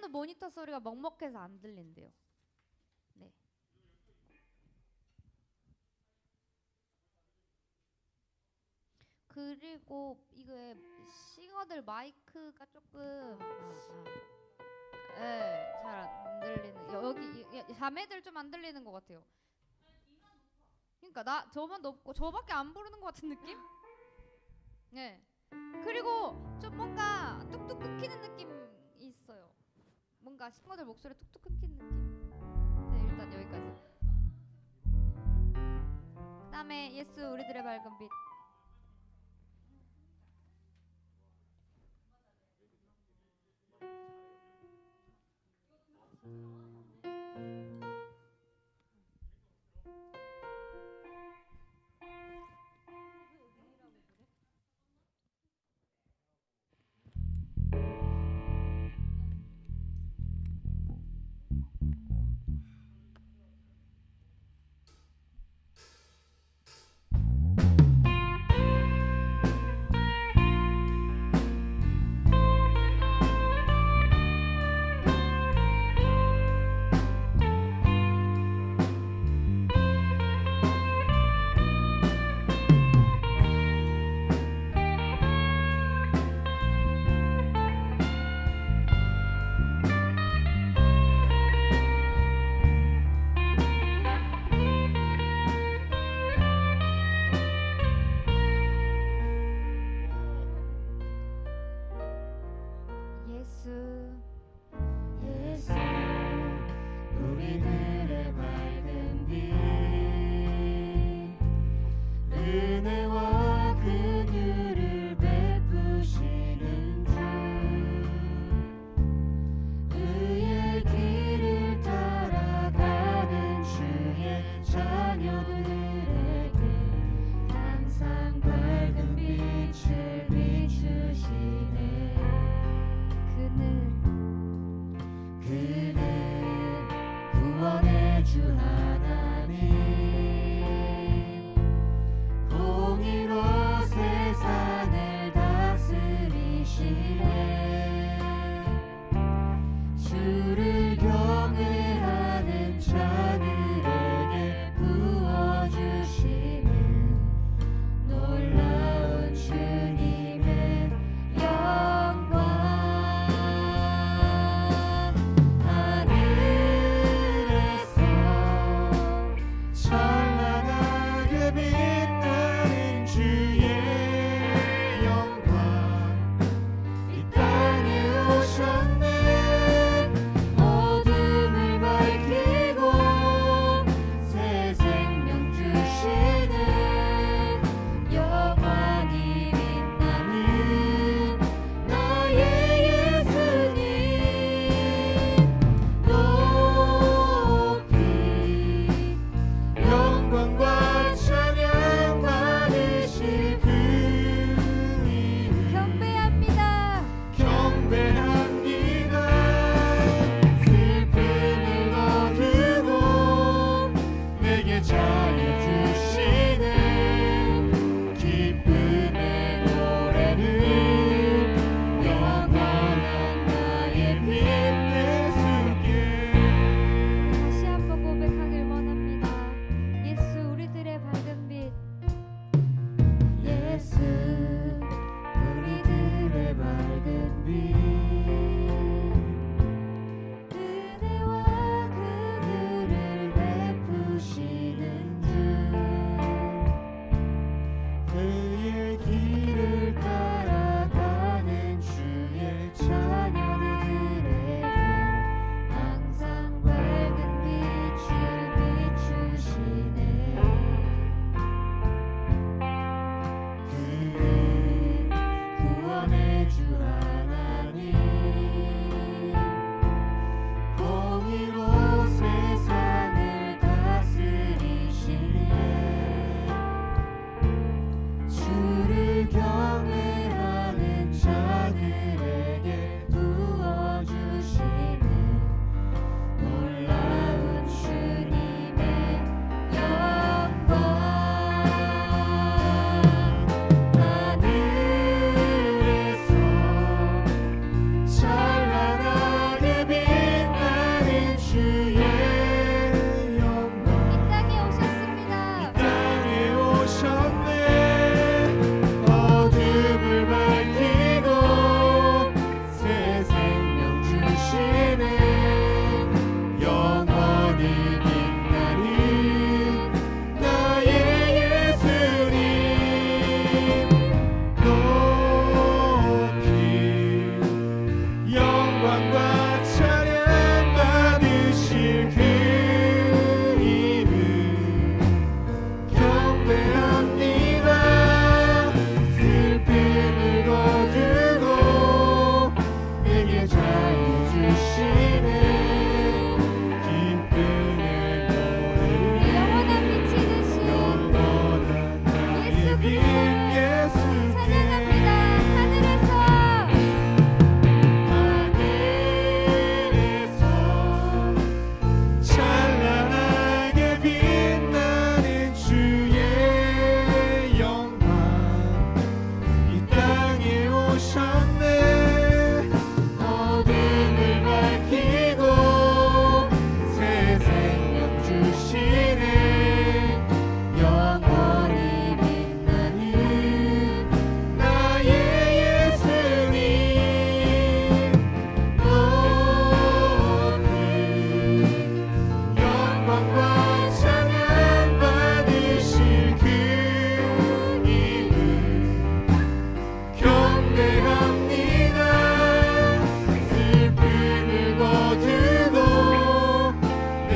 피아노 모니터 소리가 먹먹해서 안 들린대요. 네. 그리고 이게 싱어들 마이크가 조금 잘 안 들리는 여기 자매들 좀 안 들리는 것 같아요. 그러니까 나 저만 높고 저밖에 안 부르는 것 같은 느낌? 네. 그리고 좀 뭔가 뚝뚝 끊기는 느낌이 있어요. 뭔가 싱어들 목소리 뚝뚝 끊기는 느낌. 네, 일단 여기까지. 그다음에 예수 우리들의 밝은 빛. 예수 우리들의 밝은 빛 은혜와 긍휼을 베푸시는 주 의의 길을 따라가는 주의 자녀들에게 항상 밝은 빛을 비추시네. 그는 구원의 주 하나님 공의로 세상을 다스리시네. 주를 경외하는 자들에게 부어주시는 놀라운 주님의 영광. 하늘에서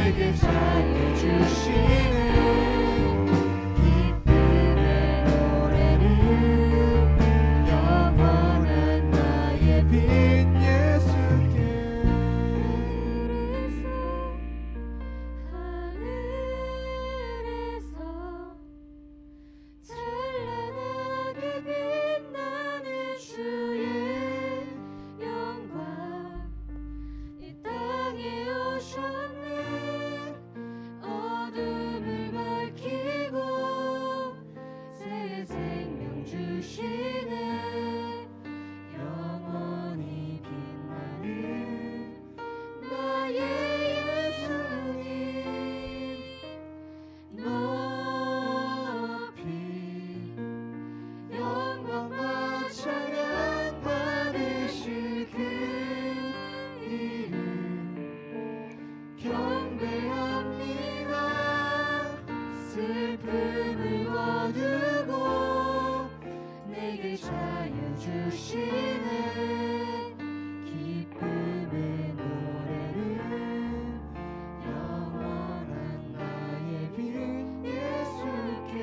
내게 자유 주시는 기쁨의 노래를 영원한 나의 빈 예수께 하늘에서 찬란하게 빛나는 주의 영광 이 땅에 오셨네 어둠을 밝히고 새 생명 주시네 영원히 빛나는 나의 예수님 높이 영광과 찬양 받으실 그 이름 경배합니다 슬픔을 거두고 내게 자유 주시네 기쁨의 노래를 영원한 나의 빈 예수께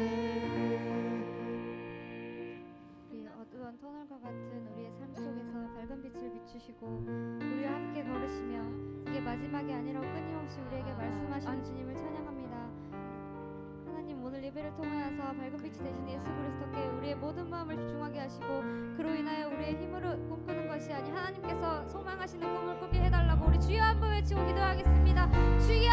우리 어두운 터널과 같은 우리의 삶 속에서 밝은 빛을 비추시고 우리와 함께 걸으시며 이게 마지막이 아니라고 끊임없이 우리에게 말씀하시는 주님을 찬양합니다. 하나님 오늘 예배를 통하여서 밝은 빛이 되신 예수 그리스도께 우리의 모든 마음을 집중하게 하시고 그로 인하여 우리의 힘으로 꿈꾸는 것이 아니 하나님께서 소망하시는 꿈을 꾸게 해달라고 우리 주여 한번 외치고 기도하겠습니다. 주여!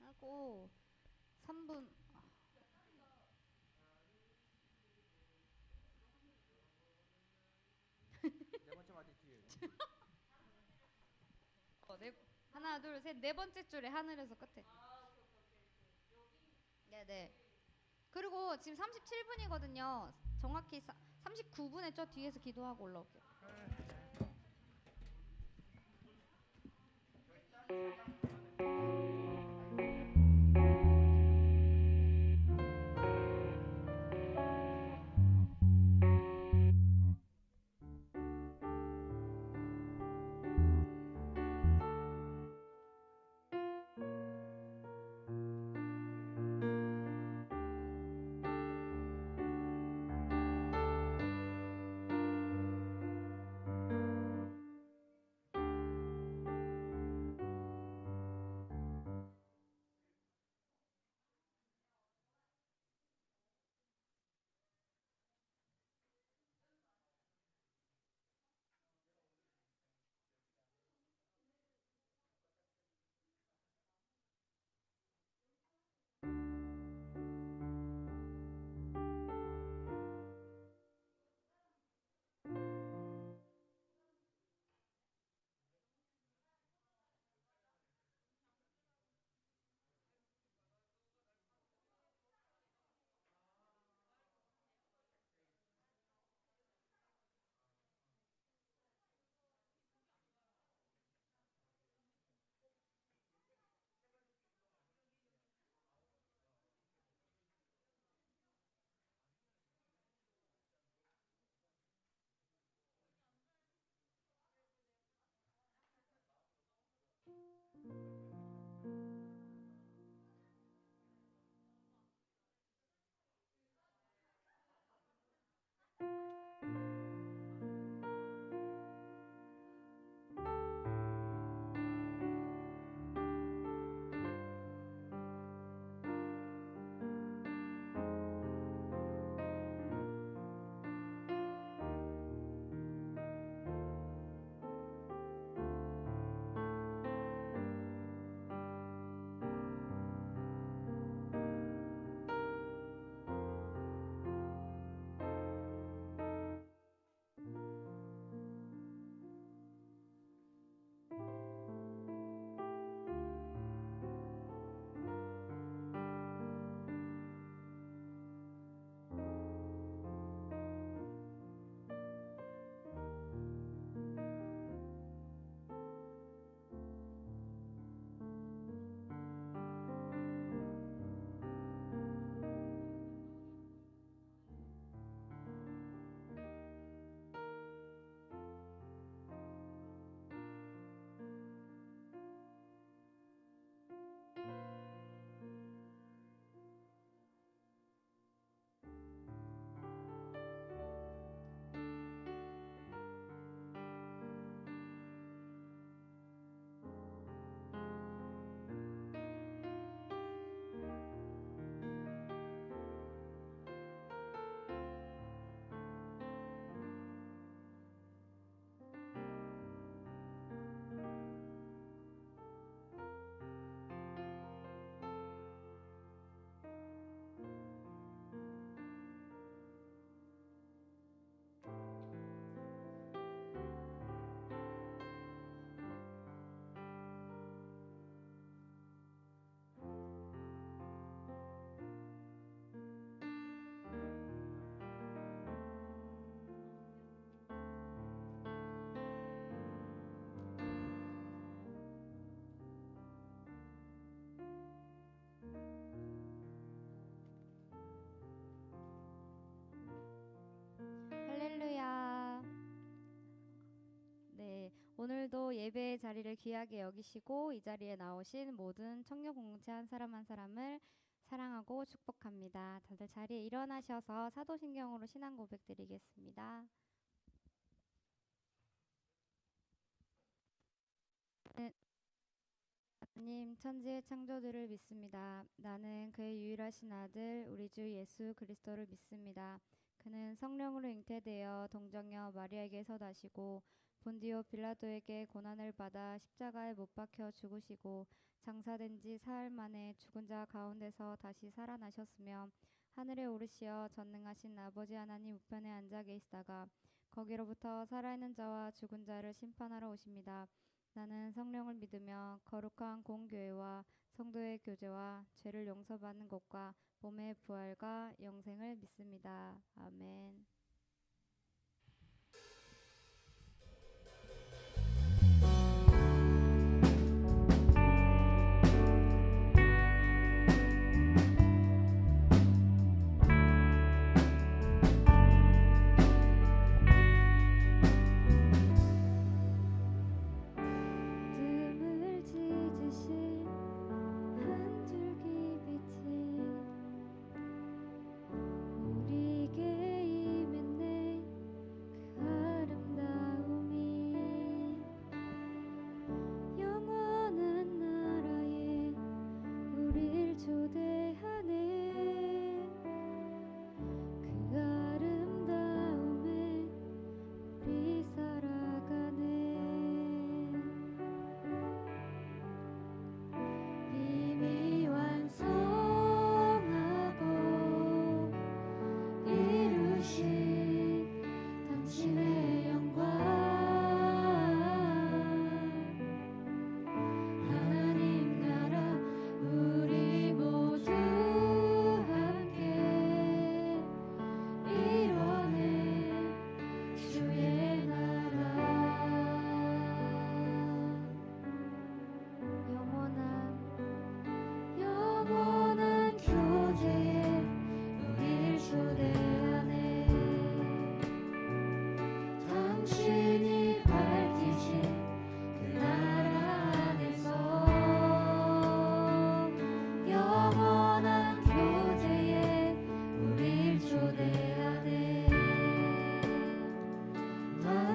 하고 3분 하나 둘 셋 네 번째 줄에 하늘에서 끝에 네네 그리고 지금 37분이거든요 정확히 39분에 저 뒤에서 기도하고 올라올게요 오늘도 예배의 자리를 귀하게 여기시고 이 자리에 나오신 모든 청년 공동체 한 사람 한 사람을 사랑하고 축복합니다. 다들 자리에 일어나셔서 사도신경으로 신앙 고백 드리겠습니다. 하나님, 천지의 창조주를 믿습니다. 나는 그의 유일하신 아들 우리 주 예수 그리스도를 믿습니다. 그는 성령으로 잉태되어 동정녀 마리아에게서 나시고 본디오 빌라도에게 고난을 받아 십자가에 못 박혀 죽으시고 장사된 지 사흘 만에 죽은 자 가운데서 다시 살아나셨으며 하늘에 오르시어 전능하신 아버지 하나님 우편에 앉아 계시다가 거기로부터 살아있는 자와 죽은 자를 심판하러 오십니다. 나는 성령을 믿으며 거룩한 공교회와 성도의 교제와 죄를 용서받는 것과 몸의 부활과 영생을 믿습니다. 아멘.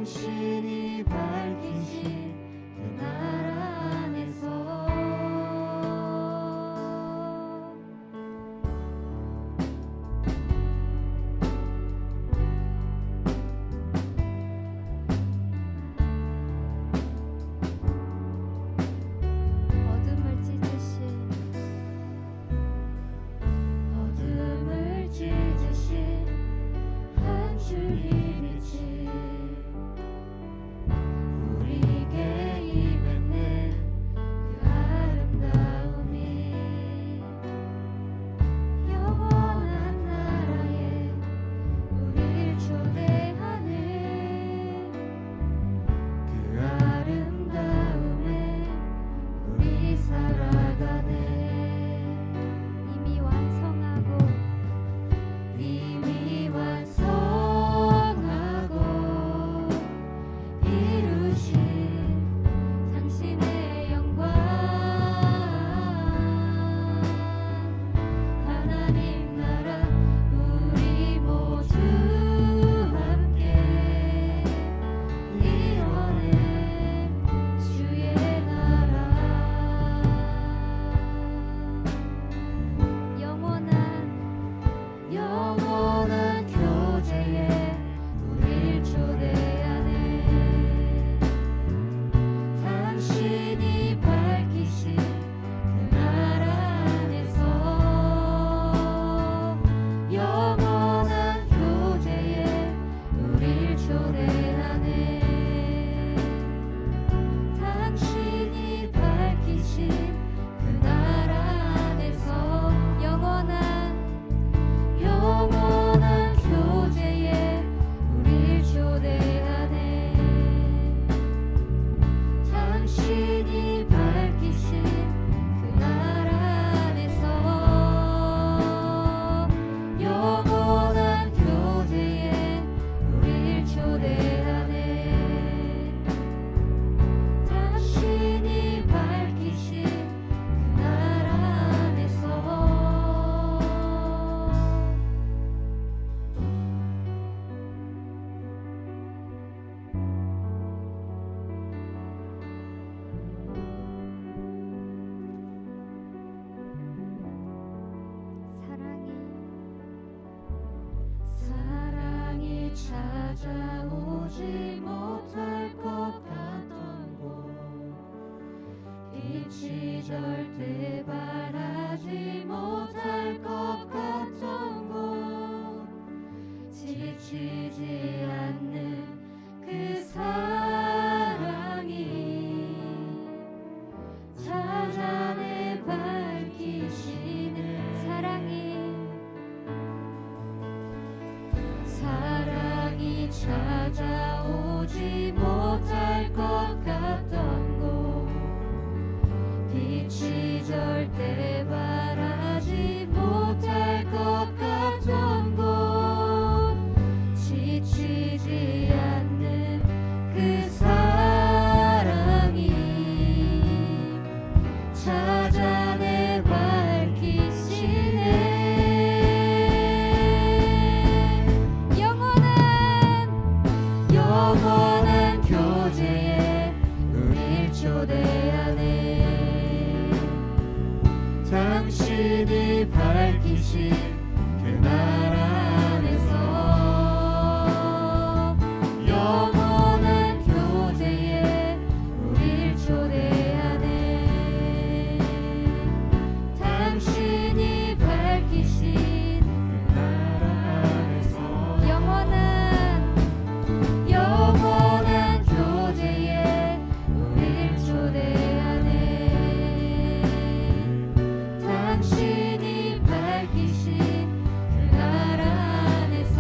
당신이 밝히신 그 나라 안에서 어둠을 찢으신 한 줄기 빛이 우리에게 임했네. 절대 바라지 못할 것 같던 곳 지치지 않는 그 사랑이 찾아내 밝히시는 사랑이 찾아오지 못할 것 같던 곳 빛이 절대 바라지 못할 것 같던 곳 지치지 않는 그 사랑이 찾아내 밝히시네 영원한 교제에 우릴 초대하네 당신이 밝히신 그 나라 안에서 영원한 교제에 우릴 초대하네 당신이 밝히신 그 나라 안에서 영원한 교제에 우릴 초대하네 당신이 밝히신 그 나라 안에서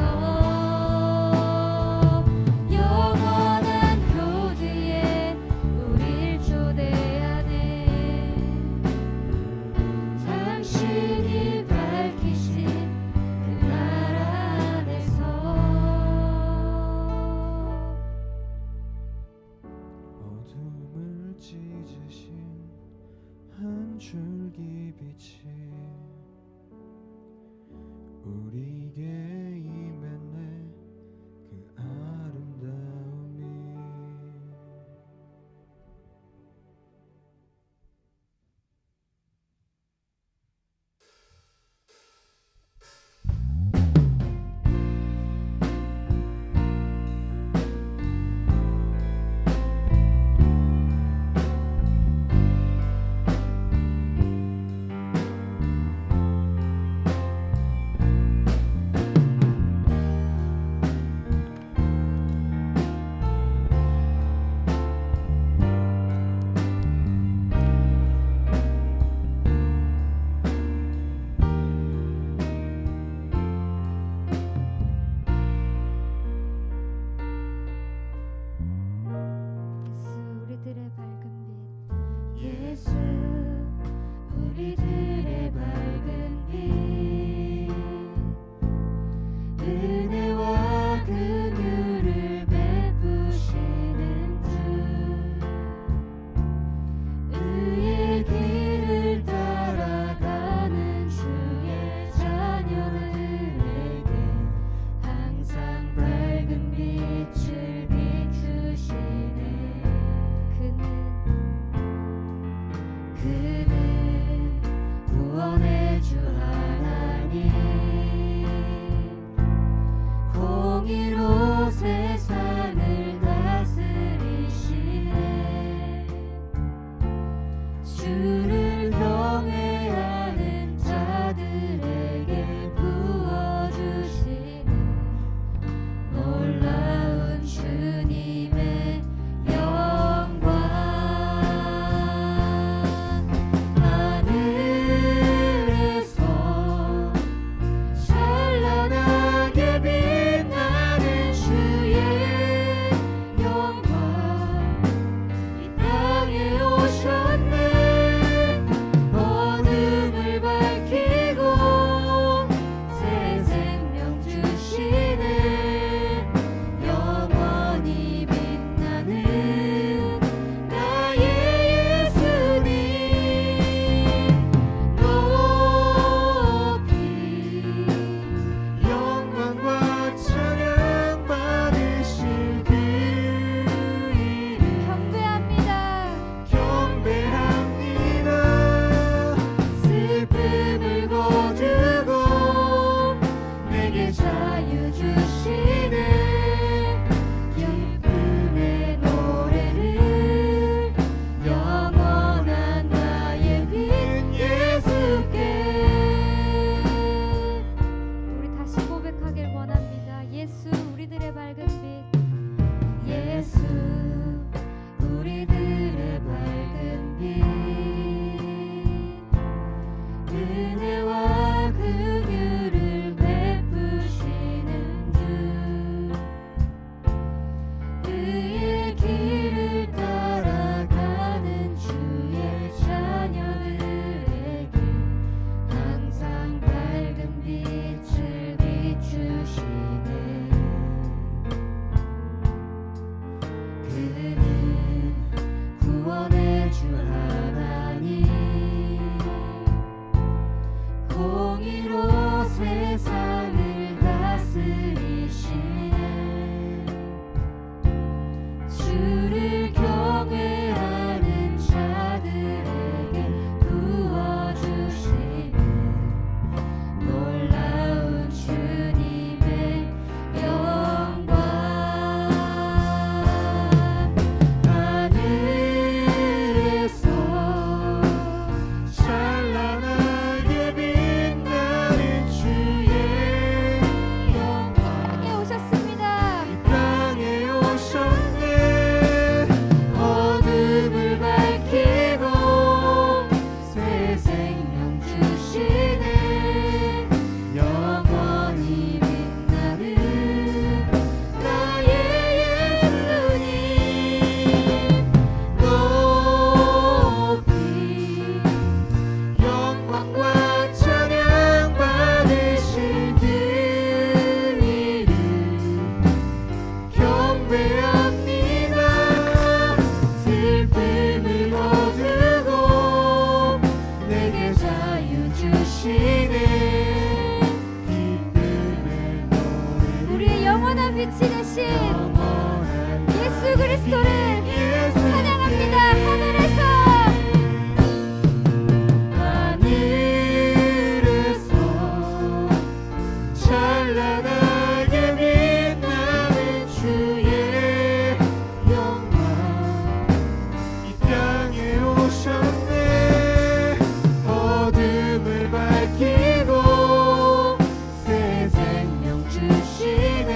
영원한 교제에 우릴 초대하네 당신이 밝히신 그 나라 안에서 어둠을 찢으신 한 줄기 빛이 우리에게 임했네 그 아름다움이 예수 우리들의 밝은 빛 은혜와 긍휼을 베푸시는 주 의의 길을 따라가는 주의 자녀들에게 항상 밝은 빛을 비추시네 그는 그는 구원의 주 하나님 공의로 세상을 다스리시네 주를 경외하는 자들에게 부어주시는 놀라운 주님의 영광 하늘에서 찬란하게 빛나는 주의 영광 땅에 오셨습니다. 이 땅에 오셨네 어둠을 밝히고 새 생명 주시네 영원히 빛나는 나의 예수님 높이 영광과 찬양 받으실 그 이름 경배합니다 슬픔을 거두고 내게 자유 주시네 기쁨의 노래 우리의 영원한 빛이 되신 영원한 예수 그리스도를 찬양합니다. 하늘에서 하늘에서 찬란하게 빛나는 주의 영광 이 땅에 오셨네 어둠을 밝히고 새 생명 주시네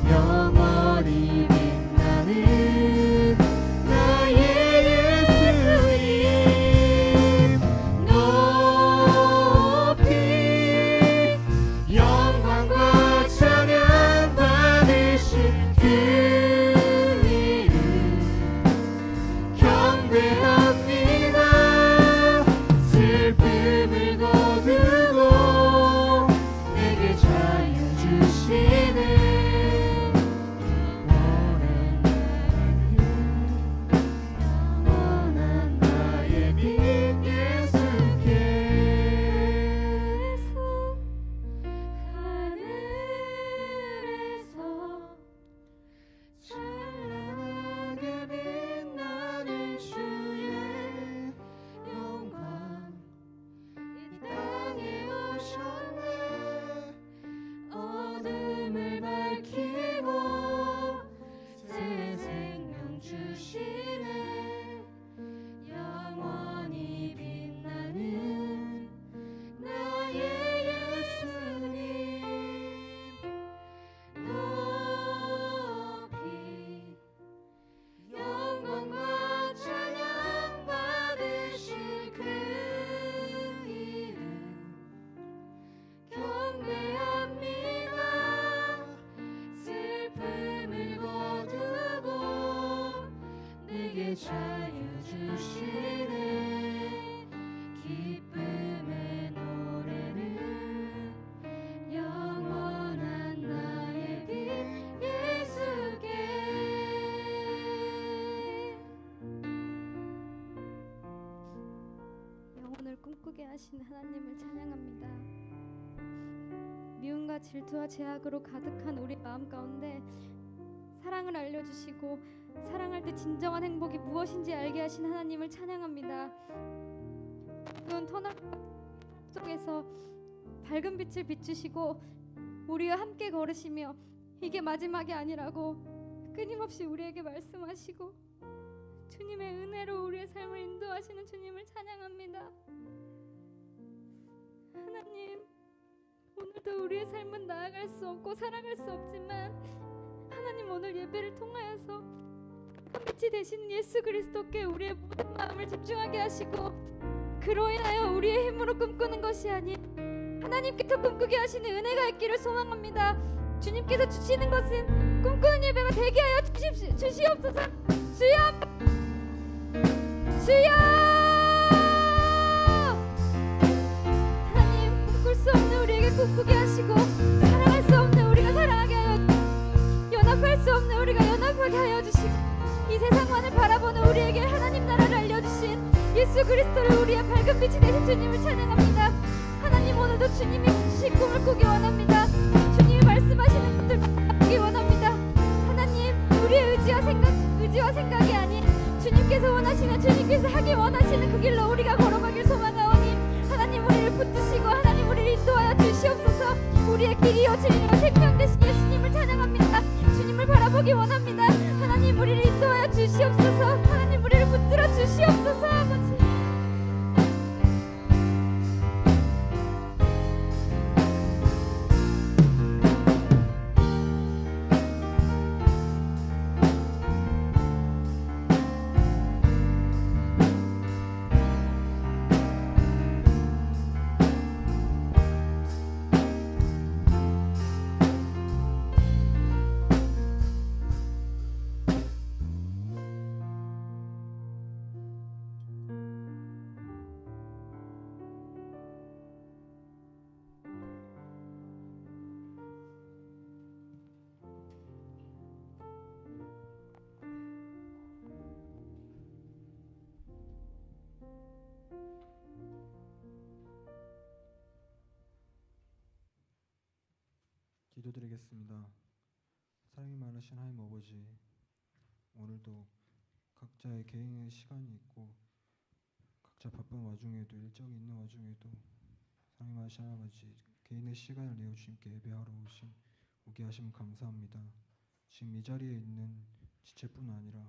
영원히 빛나는 나의 예수님 높이 영광과 찬양 받으실 그 이름 경배합니다 슬픔을 거두고 내게 자유 주시네 영원한 나의 빛 예수께서 하늘에서 찬란하게 빛나는 주의 영광 이 땅에 오셨네 어둠을 밝히고 새 생명 주시네 영원히 빛나는 나의 예수님 높이 영광과 찬양 받으실 그 이름 경배합니다 슬픔을 거두고 내게 자유 주시네 기쁨의 노래를 영원한 나의 빛 예수께 영혼을 꿈꾸게 하신 하나님을 찬양합니다. 미움과 질투와 제약으로 가득한 우리 마음 가운데 사랑을 알려주시고 사랑할 때 진정한 행복이 무엇인지 알게 하신 하나님을 찬양합니다. 어두운 터널 속에서 밝은 빛을 비추시고 우리와 함께 걸으시며 이게 마지막이 아니라고 끊임없이 우리에게 말씀하시고 주님의 은혜로 우리의 삶을 인도하시는 주님을 찬양합니다. 하나님, 오늘도 우리의 삶은 나아갈 수 없고 살아갈 수 없지만 하나님 오늘 예배를 통하여서 빛이 되신 예수 그리스도께 우리의 모든 마음을 집중하게 하시고 그로 인하여 우리의 힘으로 꿈꾸는 것이 아닌 하나님께서 꿈꾸게 하시는 은혜가 있기를 소망합니다. 주님께서 주시는 것은 꿈꾸는 예배가 되게 하여 주시옵소서. 주여, 주여. 하나님, 꿈꿀 수 없는 우리에게 꿈꾸게 하시고 사랑할 수 없는 우리가 사랑하게 하여 연합할 수 없는 우리가 연합하게 하여 주시옵소서. 하나님만을 바라보는 우리에게 하나님 나라를 알려주신 예수 그리스도를 우리의 밝은 빛이 되신 주님을 찬양합니다. 하나님, 오늘도 주님이 주신 꿈을 꾸기 원합니다. 주님이 말씀하시는 것들 받기 원합니다. 하나님, 우리의 의지와 생각이 아닌 주님께서 원하시는, 주님께서 하기 원하시는 그 길로 우리가 걸어가길 소망하오니 하나님, 우리를 붙드시고 하나님, 우리를 인도하여 주시옵소서. 우리의 길이요 진리요 생명 되신 예수님을 찬양합니다. 주님을 바라보기 원합니다. 하나님, 우리를 인도하여 주시옵소서. 하나님, 우리를 붙들어 주시옵소서. 아버지, 기도드리겠습니다. 사랑이 많으신 하나님 아버지, 오늘도 각자의 개인의 시간이 있고 각자 바쁜 와중에도 일정이 있는 와중에도 사랑이 많으신 하나님 아버지, 개인의 시간을 내어 주님께 예배하러 오게 하시면 감사합니다. 지금 이 자리에 있는 지체뿐 아니라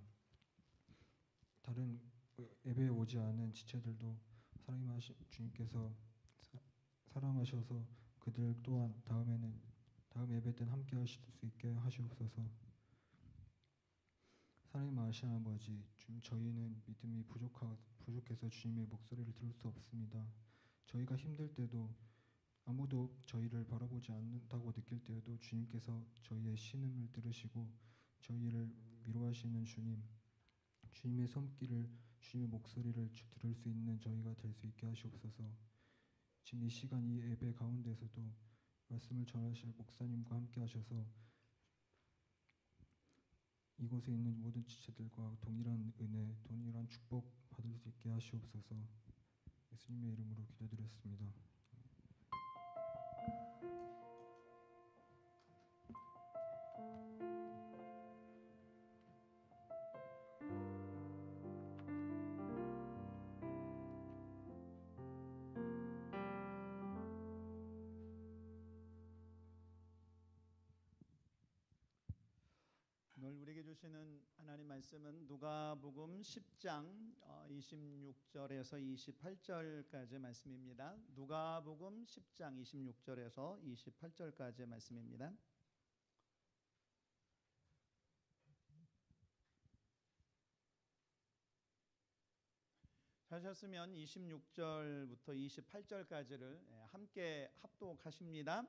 다른 예배에 오지 않은 지체들도 사랑이 많으신 주님께서 사랑하셔서 그들 또한 다음 예배 때는 함께 하실 수 있게 하시옵소서. 하나님 아시는 아버지, 주님, 저희는 믿음이 부족해서 주님의 목소리를 들을 수 없습니다. 저희가 힘들 때도 아무도 저희를 바라보지 않는다고 느낄 때에도 주님께서 저희의 신음을 들으시고 저희를 위로하시는 주님, 주님의 손길을, 주님의 목소리를 들을 수 있는 저희가 될 수 있게 하시옵소서. 지금 이 시간 이 예배 가운데서도 말씀을 전하실 목사님과 함께 하셔서 이곳에 있는 모든 지체들과 동일한 은혜, 동일한 축복 받을 수 있게 하시옵소서. 예수님의 이름으로 기도드렸습니다. 오늘 우리에게 주시는 하나님 말씀은 누가복음 10장 26절에서 28절까지의 말씀입니다. 누가복음 10장 26절에서 28절까지의 말씀입니다. 하셨으면 26절부터 28절까지를 함께 합독하십니다.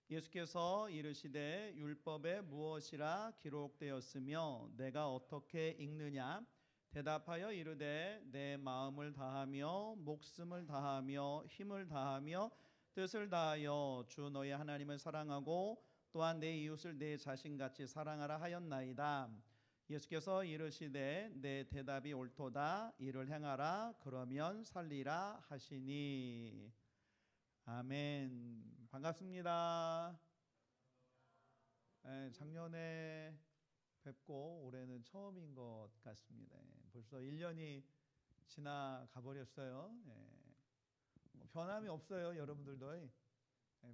예수께서 이르시되 율법에 무엇이라 기록되었으며 내가 어떻게 읽느냐? 대답하여 이르되 내 마음을 다하며 목숨을 다하며 힘을 다하며 뜻을 다하여 주 너의 하나님을 사랑하고 또한 내 이웃을 내 자신같이 사랑하라 하였나이다. 예수께서 이르시되 내 대답이 옳도다. 이를 행하라. 그러면 살리라 하시니. 아멘. 반갑습니다. 작년에 뵙고 올해는 처음인 것 같습니다. 벌써 1년이 지나가 버렸어요. 변함이 없어요, 여러분들도.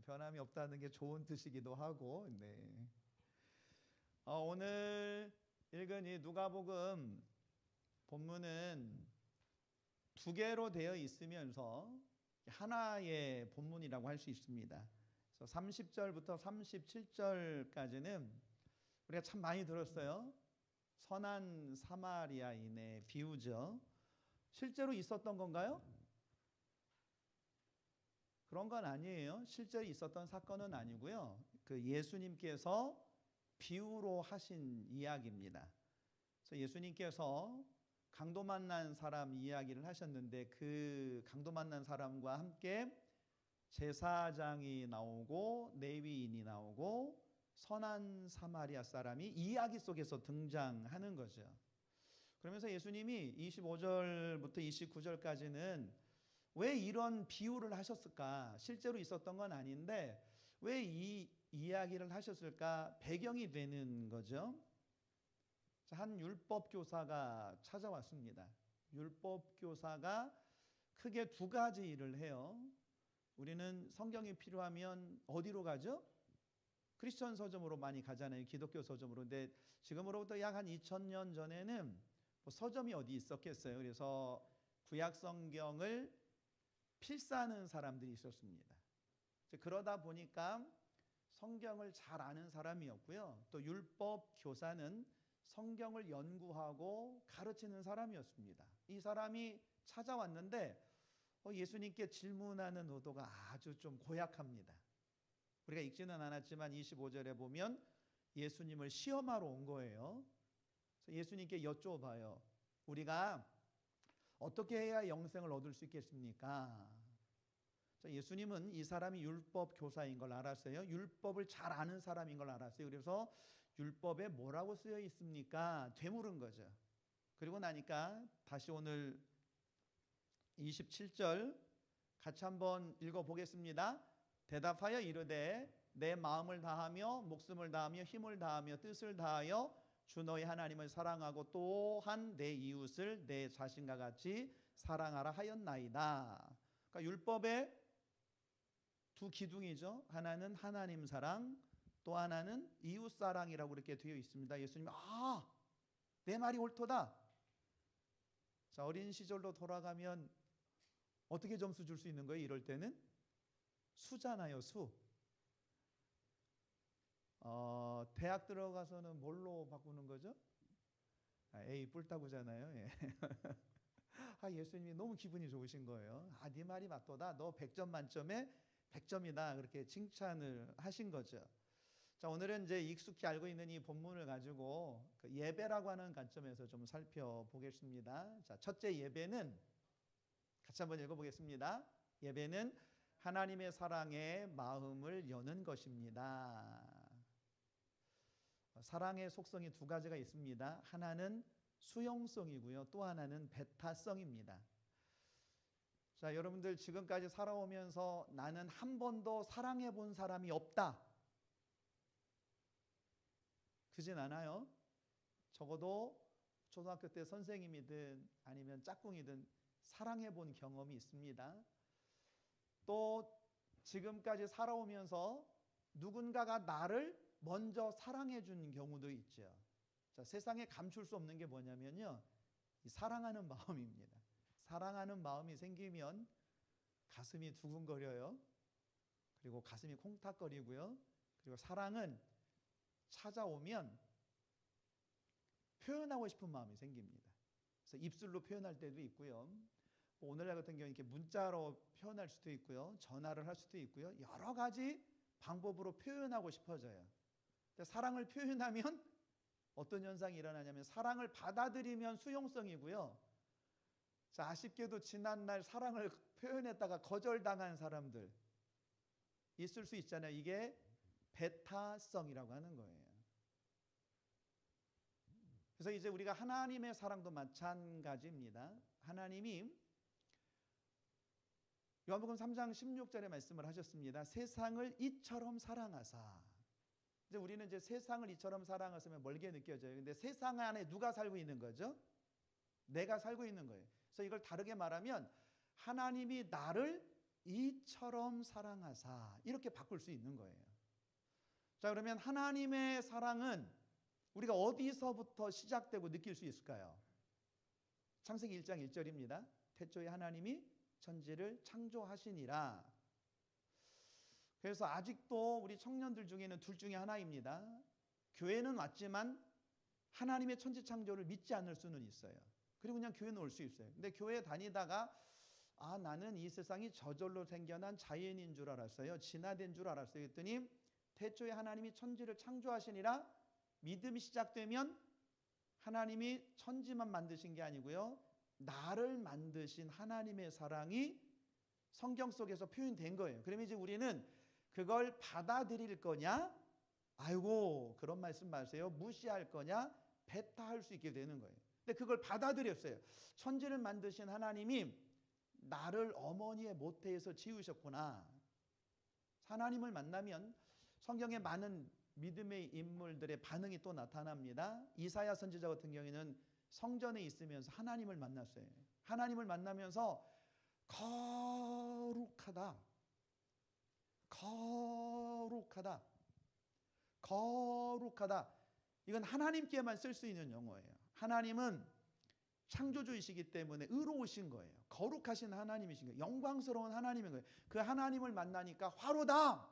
변함이 없다는 게 좋은 뜻이기도 하고. 오늘 읽은 이 누가복음 본문은 두 개로 되어 있으면서 하나의 본문이라고 할 수 있습니다. 그래서 30절부터 37절까지는 우리가 참 많이 들었어요. 선한 사마리아인의 비유죠. 실제로 있었던 건가요? 그런 건 아니에요. 실제로 있었던 사건은 아니고요. 그 예수님께서 비유로 하신 이야기입니다. 그래서 예수님께서 강도 만난 사람 이야기를 하셨는데 그 강도 만난 사람과 함께 제사장이 나오고 레위인이 나오고 선한 사마리아 사람이 이야기 속에서 등장하는 거죠. 그러면서 예수님이 25절부터 29절까지는 왜 이런 비유를 하셨을까? 실제로 있었던 건 아닌데 왜 이 이야기를 하셨을까? 배경이 되는 거죠. 한 율법 교사가 찾아왔습니다. 율법 교사가 크게 두 가지 일을 해요. 우리는 성경이 필요하면 어디로 가죠? 크리스천 서점으로 많이 가잖아요. 기독교 서점으로. 근데 지금으로부터 약 한 2000년 전에는 뭐 서점이 어디 있었겠어요. 그래서 구약 성경을 필사하는 사람들이 있었습니다. 그러다 보니까 성경을 잘 아는 사람이었고요. 또 율법 교사는 성경을 연구하고 가르치는 사람이었습니다. 이 사람이 찾아왔는데 예수님께 질문하는 의도가 아주 좀 고약합니다. 우리가 읽지는 않았지만 25절에 보면 예수님을 시험하러 온 거예요. 그래서 예수님께 여쭤봐요. 우리가 어떻게 해야 영생을 얻을 수 있겠습니까? 예수님은 이 사람이 율법 교사인 걸 알았어요. 율법을 잘 아는 사람인 걸 알았어요. 그래서 율법에 뭐라고 쓰여 있습니까? 되물은 거죠. 그리고 나니까 다시 오늘 27절 같이 한번 읽어보겠습니다. 대답하여 이르되 내 마음을 다하며 목숨을 다하며 힘을 다하며 뜻을 다하여 주 너희 하나님을 사랑하고 또한 내 이웃을 내 자신과 같이 사랑하라 하였나이다. 그러니까 율법의 두 기둥이죠. 하나는 하나님 사랑, 또 하나는 이웃 사랑이라고 이렇게 되어 있습니다. 예수님이 내 말이 옳도다. 자, 어린 시절로 돌아가면 어떻게 점수 줄 수 있는 거예요? 이럴 때는 수잖아요, 수. 대학 들어가서는 뭘로 바꾸는 거죠? A 뿔따구잖아요. 예. 예수님이 너무 기분이 좋으신 거예요. 네 말이 맞도다. 너 100점 만점에 100점이다. 그렇게 칭찬을 하신 거죠. 자, 오늘은 이제 익숙히 알고 있는 이 본문을 가지고 그 예배라고 하는 관점에서 좀 살펴보겠습니다. 자, 첫째 예배는 같이 한번 읽어보겠습니다. 예배는 하나님의 사랑에 마음을 여는 것입니다. 사랑의 속성이 두 가지가 있습니다. 하나는 수용성이고요. 또 하나는 배타성입니다. 자, 여러분들 지금까지 살아오면서 나는 한 번도 사랑해 본 사람이 없다. 그진 않아요? 적어도 초등학교 때 선생님이든 아니면 짝꿍이든 사랑해 본 경험이 있습니다. 또 지금까지 살아오면서 누군가가 나를 먼저 사랑해 준 경우도 있죠. 자, 세상에 감출 수 없는 게 뭐냐면요, 이 사랑하는 마음입니다. 사랑하는 마음이 생기면 가슴이 두근거려요. 그리고 가슴이 콩닥거리고요. 그리고 사랑은 찾아오면 표현하고 싶은 마음이 생깁니다. 그래서 입술로 표현할 때도 있고요. 오늘날 같은 경우는 이렇게 문자로 표현할 수도 있고요. 전화를 할 수도 있고요. 여러 가지 방법으로 표현하고 싶어져요. 근데 사랑을 표현하면 어떤 현상이 일어나냐면 사랑을 받아들이면 수용성이고요. 자, 아쉽게도 지난날 사랑을 표현했다가 거절당한 사람들 있을 수 있잖아요. 이게 배타성이라고 하는 거예요. 그래서 이제 우리가 하나님의 사랑도 마찬가지입니다. 하나님이 요한복음 3장 16절에 말씀을 하셨습니다. 세상을 이처럼 사랑하사. 이제 우리는 이제 세상을 이처럼 사랑하시면 멀게 느껴져요. 근데 세상 안에 누가 살고 있는 거죠? 내가 살고 있는 거예요. 그래서 이걸 다르게 말하면 하나님이 나를 이처럼 사랑하사, 이렇게 바꿀 수 있는 거예요. 자, 그러면 하나님의 사랑은 우리가 어디서부터 시작되고 느낄 수 있을까요? 창세기 1장 1절입니다. 태초에 하나님이 천지를 창조하시니라. 그래서 아직도 우리 청년들 중에는 둘 중에 하나입니다. 교회는 왔지만 하나님의 천지 창조를 믿지 않을 수는 있어요. 그리고 그냥 교회는 올 수 있어요. 근데 교회 다니다가 나는 이 세상이 저절로 생겨난 자연인 줄 알았어요. 진화된 줄 알았어요. 그랬더니 태초에 하나님이 천지를 창조하시니라 믿음이 시작되면 하나님이 천지만 만드신 게 아니고요, 나를 만드신 하나님의 사랑이 성경 속에서 표현된 거예요. 그러면 이제 우리는 그걸 받아들일 거냐, 아이고 그런 말씀 마세요, 무시할 거냐, 배타할 수 있게 되는 거예요. 근데 그걸 받아들였어요. 천지를 만드신 하나님이 나를 어머니의 모태에서 지으셨구나. 하나님을 만나면 성경에 많은 믿음의 인물들의 반응이 또 나타납니다. 이사야 선지자 같은 경우에는 성전에 있으면서 하나님을 만났어요. 하나님을 만나면서 거룩하다, 거룩하다, 거룩하다. 이건 하나님께만 쓸 수 있는 용어예요. 하나님은 창조주이시기 때문에 의로우신 거예요. 거룩하신 하나님이신 거예요. 영광스러운 하나님인 거예요. 그 하나님을 만나니까 화로다.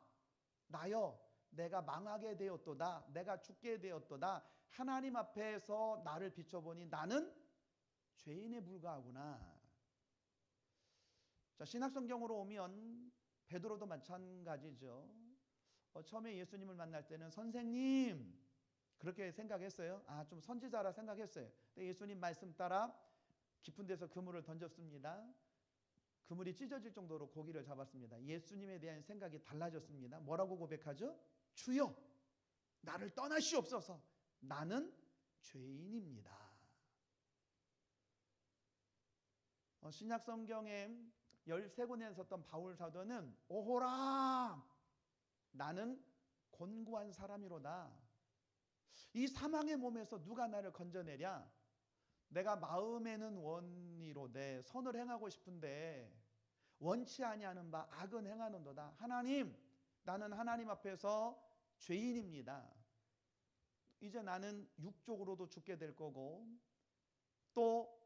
나여 내가 망하게 되었도다. 내가 죽게 되었도다. 하나님 앞에서 나를 비춰보니 나는 죄인에 불과하구나. 자, 신약성경으로 오면 베드로도 마찬가지죠. 처음에 예수님을 만날 때는 선생님 그렇게 생각했어요. 좀 선지자라 생각했어요. 근데 예수님 말씀 따라 깊은 데서 그물을 던졌습니다. 그물이 찢어질 정도로 고기를 잡았습니다. 예수님에 대한 생각이 달라졌습니다. 뭐라고 고백하죠? 주여 나를 떠나시옵소서. 나는 죄인입니다. 신약 성경에 13권에 썼던 바울 사도는 오호라 나는 곤고한 사람이로다. 이 사망의 몸에서 누가 나를 건져내랴? 내가 마음에는 원이로되 선을 행하고 싶은데 원치 아니하는 바 악은 행하는도다. 하나님, 나는 하나님 앞에서 죄인입니다. 이제 나는 육적으로도 죽게 될 거고 또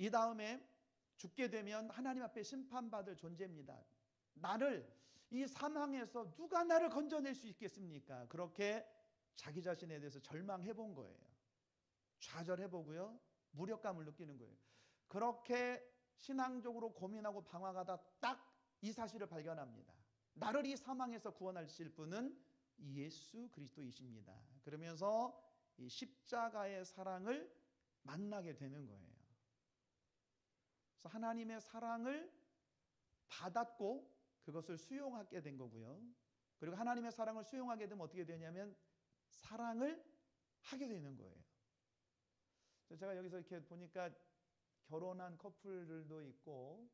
이 다음에 죽게 되면 하나님 앞에 심판받을 존재입니다. 나를 이 사망에서 누가 나를 건져낼 수 있겠습니까? 그렇게 자기 자신에 대해서 절망해 본 거예요. 좌절해 보고요. 무력감을 느끼는 거예요. 그렇게 신앙적으로 고민하고 방황하다 딱 이 사실을 발견합니다. 나를 이 사망에서 구원하실 분은 예수 그리스도이십니다. 그러면서 이 십자가의 사랑을 만나게 되는 거예요. 그래서 하나님의 사랑을 받았고 그것을 수용하게 된 거고요. 그리고 하나님의 사랑을 수용하게 되면 어떻게 되냐면 사랑을 하게 되는 거예요. 제가 여기서 이렇게 보니까 결혼한 커플들도 있고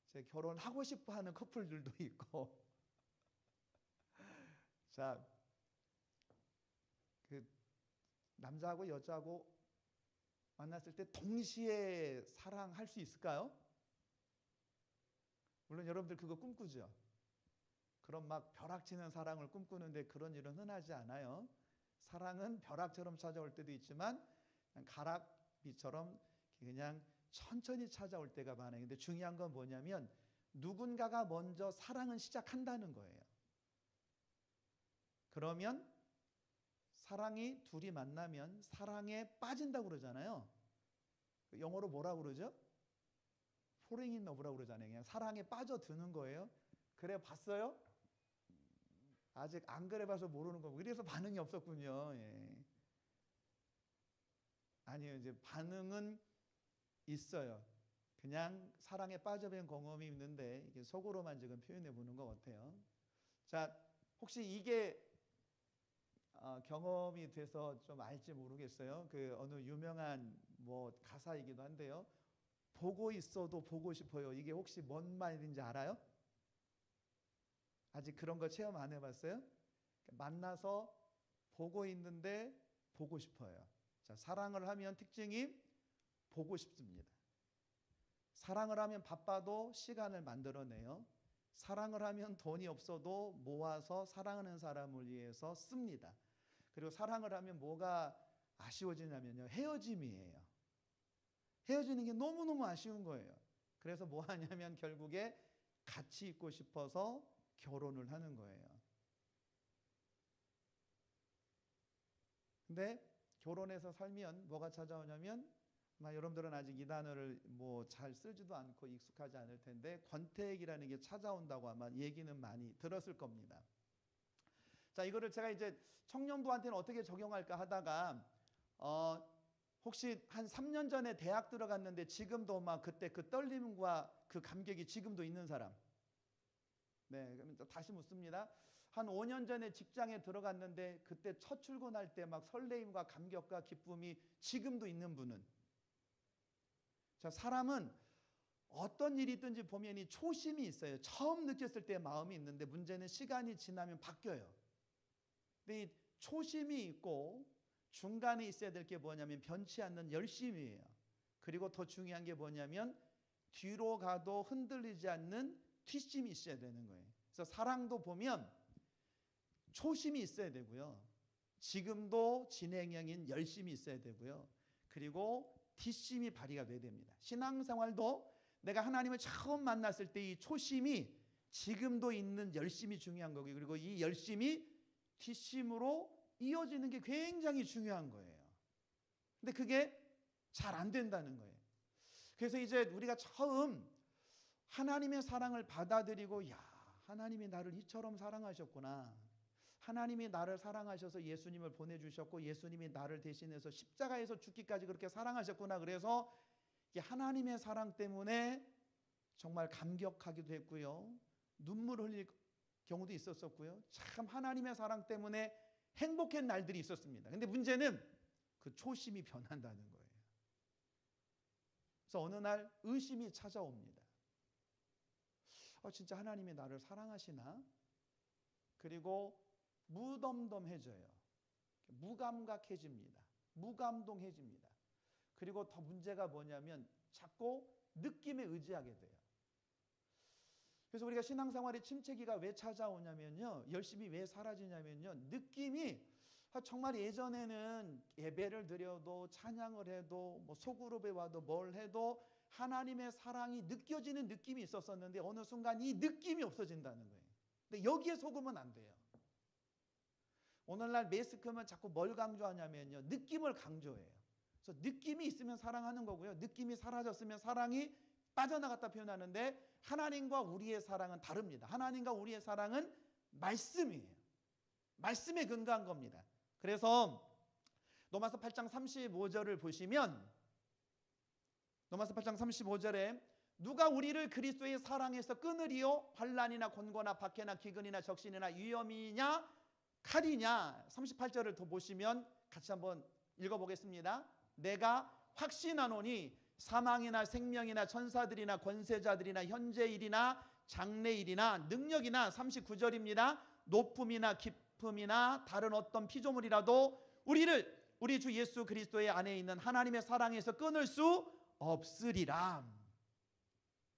제 결혼하고 싶어 하는 커플들도 있고 자, 그 남자하고 여자하고 만났을 때 동시에 사랑할 수 있을까요? 물론 여러분들 그거 꿈꾸죠. 그런 막 벼락치는 사랑을 꿈꾸는데 그런 일은 흔하지 않아요. 사랑은 벼락처럼 찾아올 때도 있지만 그냥 가락비처럼 그냥 천천히 찾아올 때가 많아요. 근데 중요한 건 뭐냐면 누군가가 먼저 사랑은 시작한다는 거예요. 그러면 사랑이 둘이 만나면 사랑에 빠진다고 그러잖아요. 영어로 뭐라고 그러죠? Falling in love라고 그러잖아요. 그냥 사랑에 빠져드는 거예요. 그래 봤어요? 아직 안 그래 봐서 모르는 거고 그래서 반응이 없었군요. 예. 아니요, 이제 반응은 있어요. 그냥 사랑에 빠져본 경험이 있는데 이게 속으로만 지금 표현해 보는 것 같아요. 자, 혹시 이게 경험이 돼서 좀 알지 모르겠어요. 그 어느 유명한 뭐 가사이기도 한데요. 보고 있어도 보고 싶어요. 이게 혹시 뭔 말인지 알아요? 아직 그런 거 체험 안 해봤어요? 만나서 보고 있는데 보고 싶어요. 자, 사랑을 하면 특징이 보고 싶습니다. 사랑을 하면 바빠도 시간을 만들어내요. 사랑을 하면 돈이 없어도 모아서 사랑하는 사람을 위해서 씁니다. 그리고 사랑을 하면 뭐가 아쉬워지냐면요. 헤어짐이에요. 헤어지는 게 너무너무 아쉬운 거예요. 그래서 뭐 하냐면 결국에 같이 있고 싶어서 결혼을 하는 거예요. 근데 결혼해서 살면 뭐가 찾아오냐면 여러분들은 아직 이 단어를 뭐 잘 쓰지도 않고 익숙하지 않을 텐데 권태기라는 게 찾아온다고 아마 얘기는 많이 들었을 겁니다. 자, 이거를 제가 이제 청년부한테는 어떻게 적용할까 하다가 혹시 한 3년 전에 대학 들어갔는데 지금도 막 그때 그 떨림과 그 감격이 지금도 있는 사람? 네, 그럼 다시 묻습니다. 한 5년 전에 직장에 들어갔는데 그때 첫 출근할 때 막 설레임과 감격과 기쁨이 지금도 있는 분은, 자, 사람은 어떤 일이 있든지 보면 이 초심이 있어요. 처음 느꼈을 때 마음이 있는데 문제는 시간이 지나면 바뀌어요. 근데 이 초심이 있고 중간에 있어야 될 게 뭐냐면 변치 않는 열심이에요. 그리고 더 중요한 게 뭐냐면 뒤로 가도 흔들리지 않는 뒷심이 있어야 되는 거예요. 그래서 사랑도 보면 초심이 있어야 되고요. 지금도 진행형인 열심이 있어야 되고요. 그리고 뒷심이 발휘가 돼야 됩니다. 신앙생활도 내가 하나님을 처음 만났을 때 이 초심이 지금도 있는 열심이 중요한 거고요. 그리고 이 열심이 뒷심으로 이어지는 게 굉장히 중요한 거예요. 근데 그게 잘 안 된다는 거예요. 그래서 이제 우리가 처음 하나님의 사랑을 받아들이고, 야, 하나님이 나를 이처럼 사랑하셨구나. 하나님이 나를 사랑하셔서 예수님을 보내주셨고 예수님이 나를 대신해서 십자가에서 죽기까지 그렇게 사랑하셨구나. 그래서 하나님의 사랑 때문에 정말 감격하기도 했고요. 눈물 흘릴 경우도 있었고요. 참 하나님의 사랑 때문에 행복한 날들이 있었습니다. 근데 문제는 그 초심이 변한다는 거예요. 그래서 어느 날 의심이 찾아옵니다. 진짜 하나님이 나를 사랑하시나? 그리고 무덤덤해져요. 무감각해집니다. 무감동해집니다. 그리고 더 문제가 뭐냐면 자꾸 느낌에 의지하게 돼요. 그래서 우리가 신앙생활의 침체기가 왜 찾아오냐면요, 열심히 왜 사라지냐면요, 느낌이 정말 예전에는 예배를 드려도 찬양을 해도 뭐 소그룹에 와도 뭘 해도 하나님의 사랑이 느껴지는 느낌이 있었었는데 어느 순간 이 느낌이 없어진다는 거예요. 근데 여기에 속으면 안 돼요. 오늘날 매스컴은 자꾸 뭘 강조하냐면요, 느낌을 강조해요. 그래서 느낌이 있으면 사랑하는 거고요, 느낌이 사라졌으면 사랑이 빠져나갔다 표현하는데 하나님과 우리의 사랑은 다릅니다. 하나님과 우리의 사랑은 말씀이에요. 말씀에 근거한 겁니다. 그래서 로마서 8장 35절을 보시면, 로마서 8장 35절에 누가 우리를 그리스도의 사랑에서 끊으리요? 환난이나 곤고나 박해나 기근이나 적신이나 위험이냐 칼이냐. 38절을 더 보시면 같이 한번 읽어보겠습니다. 내가 확신하노니 사망이나 생명이나 천사들이나 권세자들이나 현재일이나 장래일이나 능력이나 39절입니다. 높음이나 깊음이나 다른 어떤 피조물이라도 우리를 우리 주 예수 그리스도의 안에 있는 하나님의 사랑에서 끊을 수 없으리라.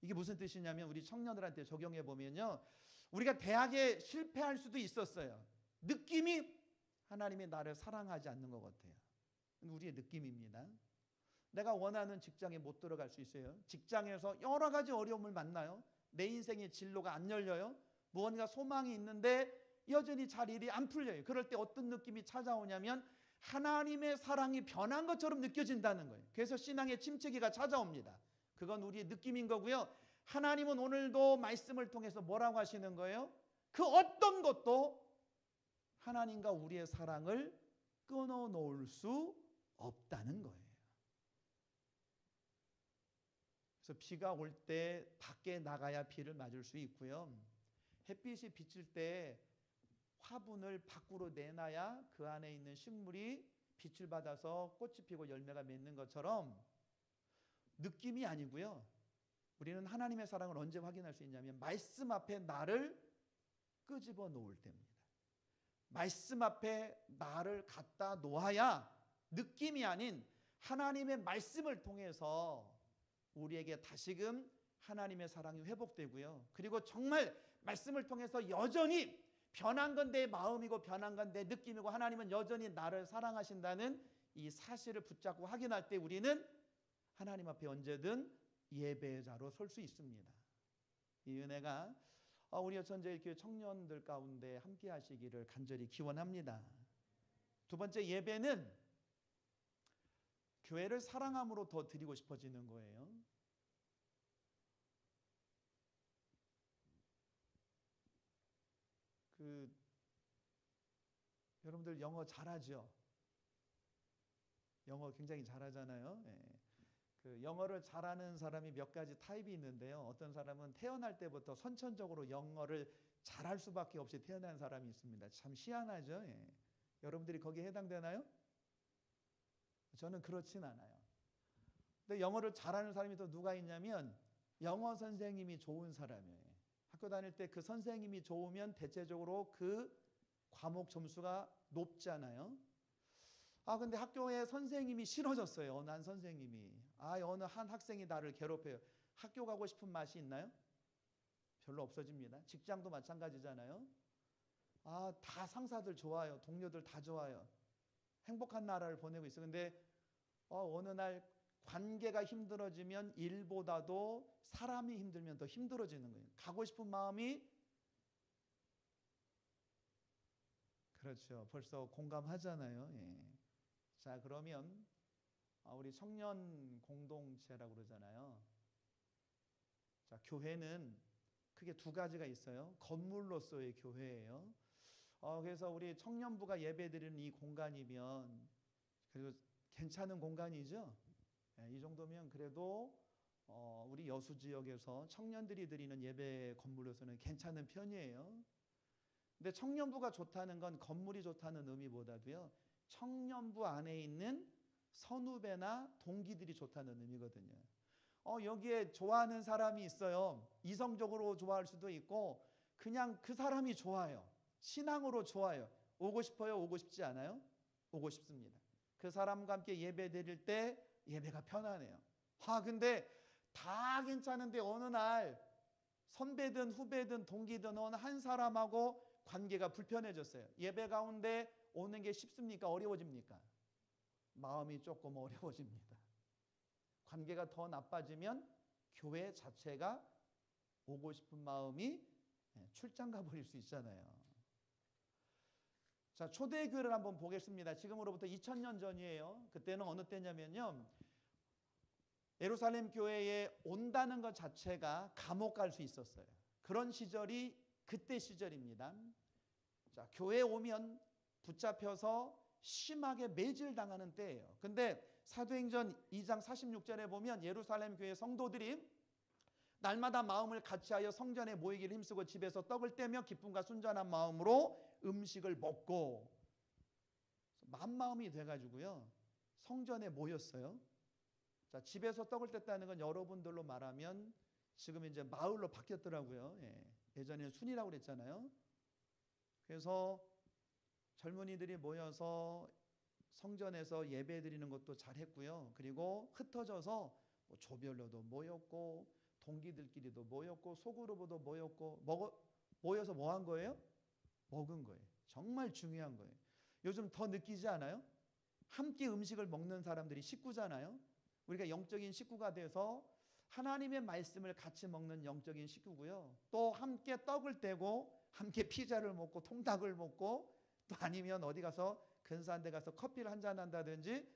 이게 무슨 뜻이냐면 우리 청년들한테 적용해 보면요, 우리가 대학에 실패할 수도 있었어요. 느낌이 하나님이 나를 사랑하지 않는 것 같아요. 우리의 느낌입니다. 내가 원하는 직장에 못 들어갈 수 있어요. 직장에서 여러 가지 어려움을 만나요. 내 인생의 진로가 안 열려요. 무언가 소망이 있는데 여전히 잘 일이 안 풀려요. 그럴 때 어떤 느낌이 찾아오냐면 하나님의 사랑이 변한 것처럼 느껴진다는 거예요. 그래서 신앙의 침체기가 찾아옵니다. 그건 우리의 느낌인 거고요. 하나님은 오늘도 말씀을 통해서 뭐라고 하시는 거예요? 그 어떤 것도 하나님과 우리의 사랑을 끊어놓을 수 없다는 거예요. 그래서 비가 올 때 밖에 나가야 비를 맞을 수 있고요. 햇빛이 비칠 때 화분을 밖으로 내놔야 그 안에 있는 식물이 빛을 받아서 꽃이 피고 열매가 맺는 것처럼 느낌이 아니고요. 우리는 하나님의 사랑을 언제 확인할 수 있냐면 말씀 앞에 나를 끄집어 놓을 때입니다. 말씀 앞에 나를 갖다 놓아야 느낌이 아닌 하나님의 말씀을 통해서 우리에게 다시금 하나님의 사랑이 회복되고요. 그리고 정말 말씀을 통해서 여전히 변한 건 내 마음이고 변한 건 내 느낌이고 하나님은 여전히 나를 사랑하신다는 이 사실을 붙잡고 확인할 때 우리는 하나님 앞에 언제든 예배자로 설 수 있습니다. 이 은혜가 우리 여천제일교회 청년들 가운데 함께 하시기를 간절히 기원합니다. 두 번째, 예배는 교회를 사랑함으로 더 드리고 싶어지는 거예요. 여러분들 영어 잘하죠? 영어 굉장히 잘하잖아요. 예. 영어를 잘하는 사람이 몇 가지 타입이 있는데요. 어떤 사람은 태어날 때부터 선천적으로 영어를 잘할 수밖에 없이 태어난 사람이 있습니다. 참 희한하죠. 예. 여러분들이 거기에 해당되나요? 저는 그렇진 않아요. 근데 영어를 잘하는 사람이 또 누가 있냐면 영어 선생님이 좋은 사람이에요. 학교 다닐 때 그 선생님이 좋으면 대체적으로 그 과목 점수가 높잖아요. 근데 학교에 선생님이 싫어졌어요. 어느 한 선생님이. 어느 한 학생이 나를 괴롭혀요. 학교 가고 싶은 맛이 있나요? 별로 없어집니다. 직장도 마찬가지잖아요. 다 상사들 좋아요. 동료들 다 좋아요. 행복한 나라를 보내고 있어요. 근데 어느 날 관계가 힘들어지면 일보다도 사람이 힘들면 더 힘들어지는 거예요. 가고 싶은 마음이 그렇죠. 벌써 공감하잖아요. 예. 자, 그러면 우리 청년 공동체라고 그러잖아요. 자, 교회는 크게 두 가지가 있어요. 건물로서의 교회예요. 그래서 우리 청년부가 예배드리는 이 공간이면 그래도 괜찮은 공간이죠. 이 정도면 그래도 우리 여수 지역에서 청년들이 드리는 예배 건물로서는 괜찮은 편이에요. 근데 청년부가 좋다는 건 건물이 좋다는 의미보다도요, 청년부 안에 있는 선후배나 동기들이 좋다는 의미거든요. 여기에 좋아하는 사람이 있어요. 이성적으로 좋아할 수도 있고 그냥 그 사람이 좋아요. 신앙으로 좋아요. 오고 싶어요? 오고 싶지 않아요? 오고 싶습니다. 그 사람과 함께 예배 드릴 때 예배가 편하네요. 근데 다 괜찮은데 어느 날 선배든 후배든 동기든 어느 한 사람하고 관계가 불편해졌어요. 예배 가운데 오는 게 쉽습니까? 어려워집니까? 마음이 조금 어려워집니다. 관계가 더 나빠지면 교회 자체가 오고 싶은 마음이 출장 가버릴 수 있잖아요. 자, 초대교회를 한번 보겠습니다. 지금으로부터 2000년 전이에요. 그때는 어느 때냐면요, 예루살렘 교회에 온다는 것 자체가 감옥 갈 수 있었어요. 그런 시절이 그때 시절입니다. 자, 교회에 오면 붙잡혀서 심하게 매질당하는 때예요. 근데 사도행전 2장 46절에 보면 예루살렘 교회 성도들이 날마다 마음을 같이하여 성전에 모이기를 힘쓰고 집에서 떡을 떼며 기쁨과 순전한 마음으로 음식을 먹고, 만마음이 돼가지고요 성전에 모였어요. 자, 집에서 떡을 뗐다는 건 여러분들로 말하면 지금 이제 마을로 바뀌었더라고요. 예전에는 순이라고 그랬잖아요. 그래서 젊은이들이 모여서 성전에서 예배 드리는 것도 잘했고요. 그리고 흩어져서 조별로도 모였고 동기들끼리도 모였고 소그룹으로도 모였고 모여서 뭐 한 거예요? 먹은 거예요. 정말 중요한 거예요. 요즘 더 느끼지 않아요? 함께 음식을 먹는 사람들이 식구잖아요. 우리가 영적인 식구가 돼서 하나님의 말씀을 같이 먹는 영적인 식구고요. 또 함께 떡을 떼고 함께 피자를 먹고 통닭을 먹고 또 아니면 어디 가서 근사한 데 가서 커피를 한잔 한다든지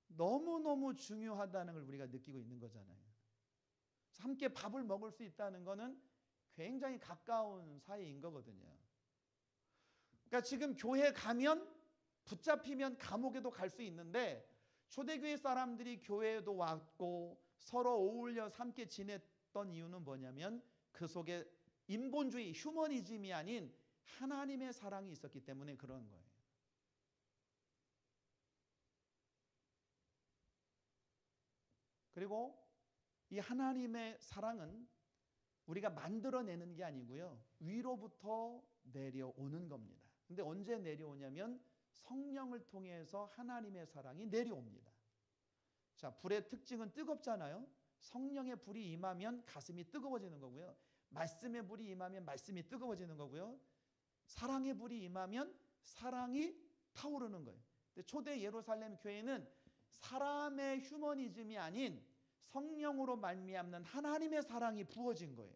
너무너무 중요하다는 걸 우리가 느끼고 있는 거잖아요. 함께 밥을 먹을 수 있다는 거는 굉장히 가까운 사이인 거거든요. 그러니까 지금 교회 가면 붙잡히면 감옥에도 갈 수 있는데 초대교회 사람들이 교회에도 왔고 서로 어울려 함께 지냈던 이유는 뭐냐면 그 속에 인본주의, 휴머니즘이 아닌 하나님의 사랑이 있었기 때문에 그런 거예요. 그리고 이 하나님의 사랑은 우리가 만들어내는 게 아니고요, 위로부터 내려오는 겁니다. 근데 언제 내려오냐면 성령을 통해서 하나님의 사랑이 내려옵니다. 자, 불의 특징은 뜨겁잖아요. 성령의 불이 임하면 가슴이 뜨거워지는 거고요. 말씀의 불이 임하면 말씀이 뜨거워지는 거고요. 사랑의 불이 임하면 사랑이 타오르는 거예요. 근데 초대 예루살렘 교회는 사람의 휴머니즘이 아닌 성령으로 말미암는 하나님의 사랑이 부어진 거예요.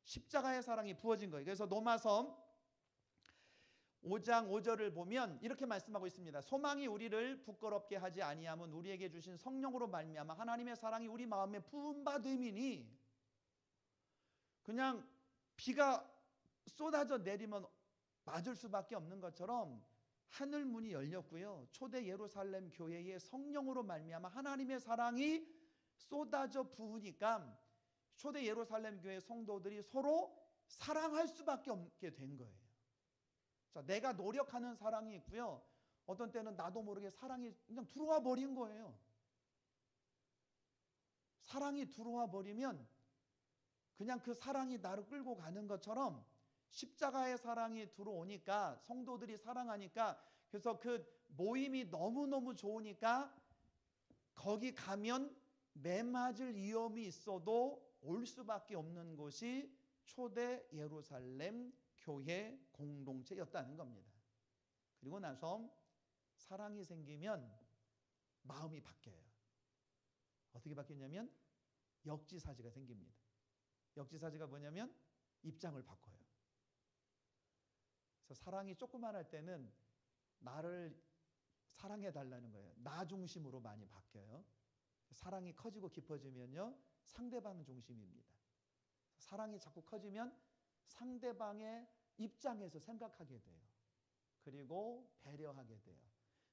십자가의 사랑이 부어진 거예요. 그래서 로마서 5장 5절을 보면 이렇게 말씀하고 있습니다. 소망이 우리를 부끄럽게 하지 아니함은 우리에게 주신 성령으로 말미암아 하나님의 사랑이 우리 마음에 부은 바 됨이니. 그냥 비가 쏟아져 내리면 맞을 수밖에 없는 것처럼 하늘 문이 열렸고요. 초대 예루살렘 교회의 성령으로 말미암아 하나님의 사랑이 쏟아져 부으니까 초대 예루살렘 교회 성도들이 서로 사랑할 수밖에 없게 된 거예요. 자, 내가 노력하는 사랑이 있고요. 어떤 때는 나도 모르게 사랑이 그냥 들어와 버린 거예요. 사랑이 들어와 버리면 그냥 그 사랑이 나를 끌고 가는 것처럼 십자가의 사랑이 들어오니까 성도들이 사랑하니까 그래서 그 모임이 너무너무 좋으니까 거기 가면 매 맞을 위험이 있어도 올 수밖에 없는 곳이 초대 예루살렘 교회 공동체였다는 겁니다. 그리고 나서 사랑이 생기면 마음이 바뀌어요. 어떻게 바뀌냐면 역지사지가 생깁니다. 역지사지가 뭐냐면 입장을 바꿔요. 그래서 사랑이 조그만할 때는 나를 사랑해 달라는 거예요. 나 중심으로 많이 바뀌어요. 사랑이 커지고 깊어지면요, 상대방 중심입니다. 사랑이 자꾸 커지면 상대방의 입장에서 생각하게 돼요. 그리고 배려하게 돼요.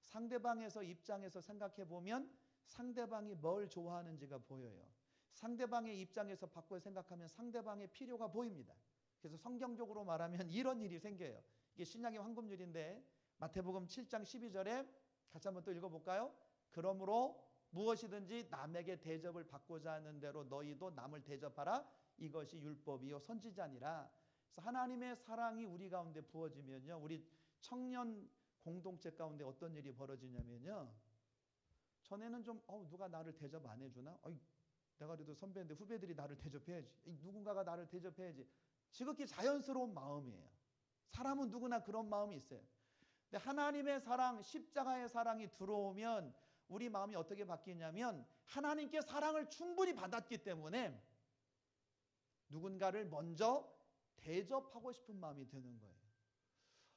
상대방에서 입장에서 생각해 보면 상대방이 뭘 좋아하는지가 보여요. 상대방의 입장에서 바꿔 생각하면 상대방의 필요가 보입니다. 그래서 성경적으로 말하면 이런 일이 생겨요. 이게 신약의 황금률인데 마태복음 7장 12절에 같이 한번 또 읽어볼까요? 그러므로 무엇이든지 남에게 대접을 받고자 하는 대로 너희도 남을 대접하라. 이것이 율법이요 선지자니라. 그래서 하나님의 사랑이 우리 가운데 부어지면요, 우리 청년 공동체 가운데 어떤 일이 벌어지냐면요, 전에는 좀 누가 나를 대접 안 해주나? 내가 그래도 선배인데 후배들이 나를 대접해야지. 누군가가 나를 대접해야지. 지극히 자연스러운 마음이에요. 사람은 누구나 그런 마음이 있어요. 근데 하나님의 사랑, 십자가의 사랑이 들어오면 우리 마음이 어떻게 바뀌냐면 하나님께 사랑을 충분히 받았기 때문에 누군가를 먼저 대접하고 싶은 마음이 드는 거예요.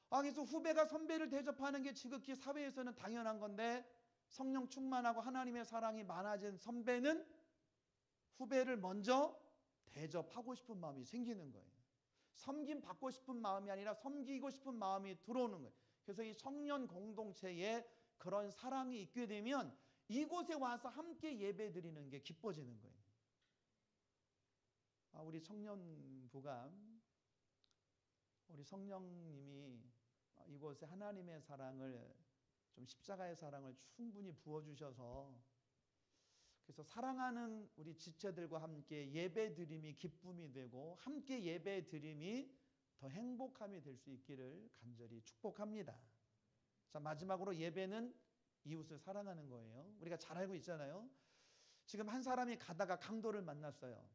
그래서 후배가 선배를 대접하는 게 지극히 사회에서는 당연한 건데 성령 충만하고 하나님의 사랑이 많아진 선배는 후배를 먼저 대접하고 싶은 마음이 생기는 거예요. 섬김 받고 싶은 마음이 아니라 섬기고 싶은 마음이 들어오는 거예요. 그래서 이 청년 공동체에 그런 사랑이 있게 되면 이곳에 와서 함께 예배 드리는 게 기뻐지는 거예요. 우리 청년부가 우리 성령님이 이곳에 하나님의 사랑을 좀 십자가의 사랑을 충분히 부어주셔서 그래서 사랑하는 우리 지체들과 함께 예배 드림이 기쁨이 되고 함께 예배 드림이 더 행복함이 될 수 있기를 간절히 축복합니다. 자, 마지막으로 예배는 이웃을 사랑하는 거예요. 우리가 잘 알고 있잖아요. 지금 한 사람이 가다가 강도를 만났어요.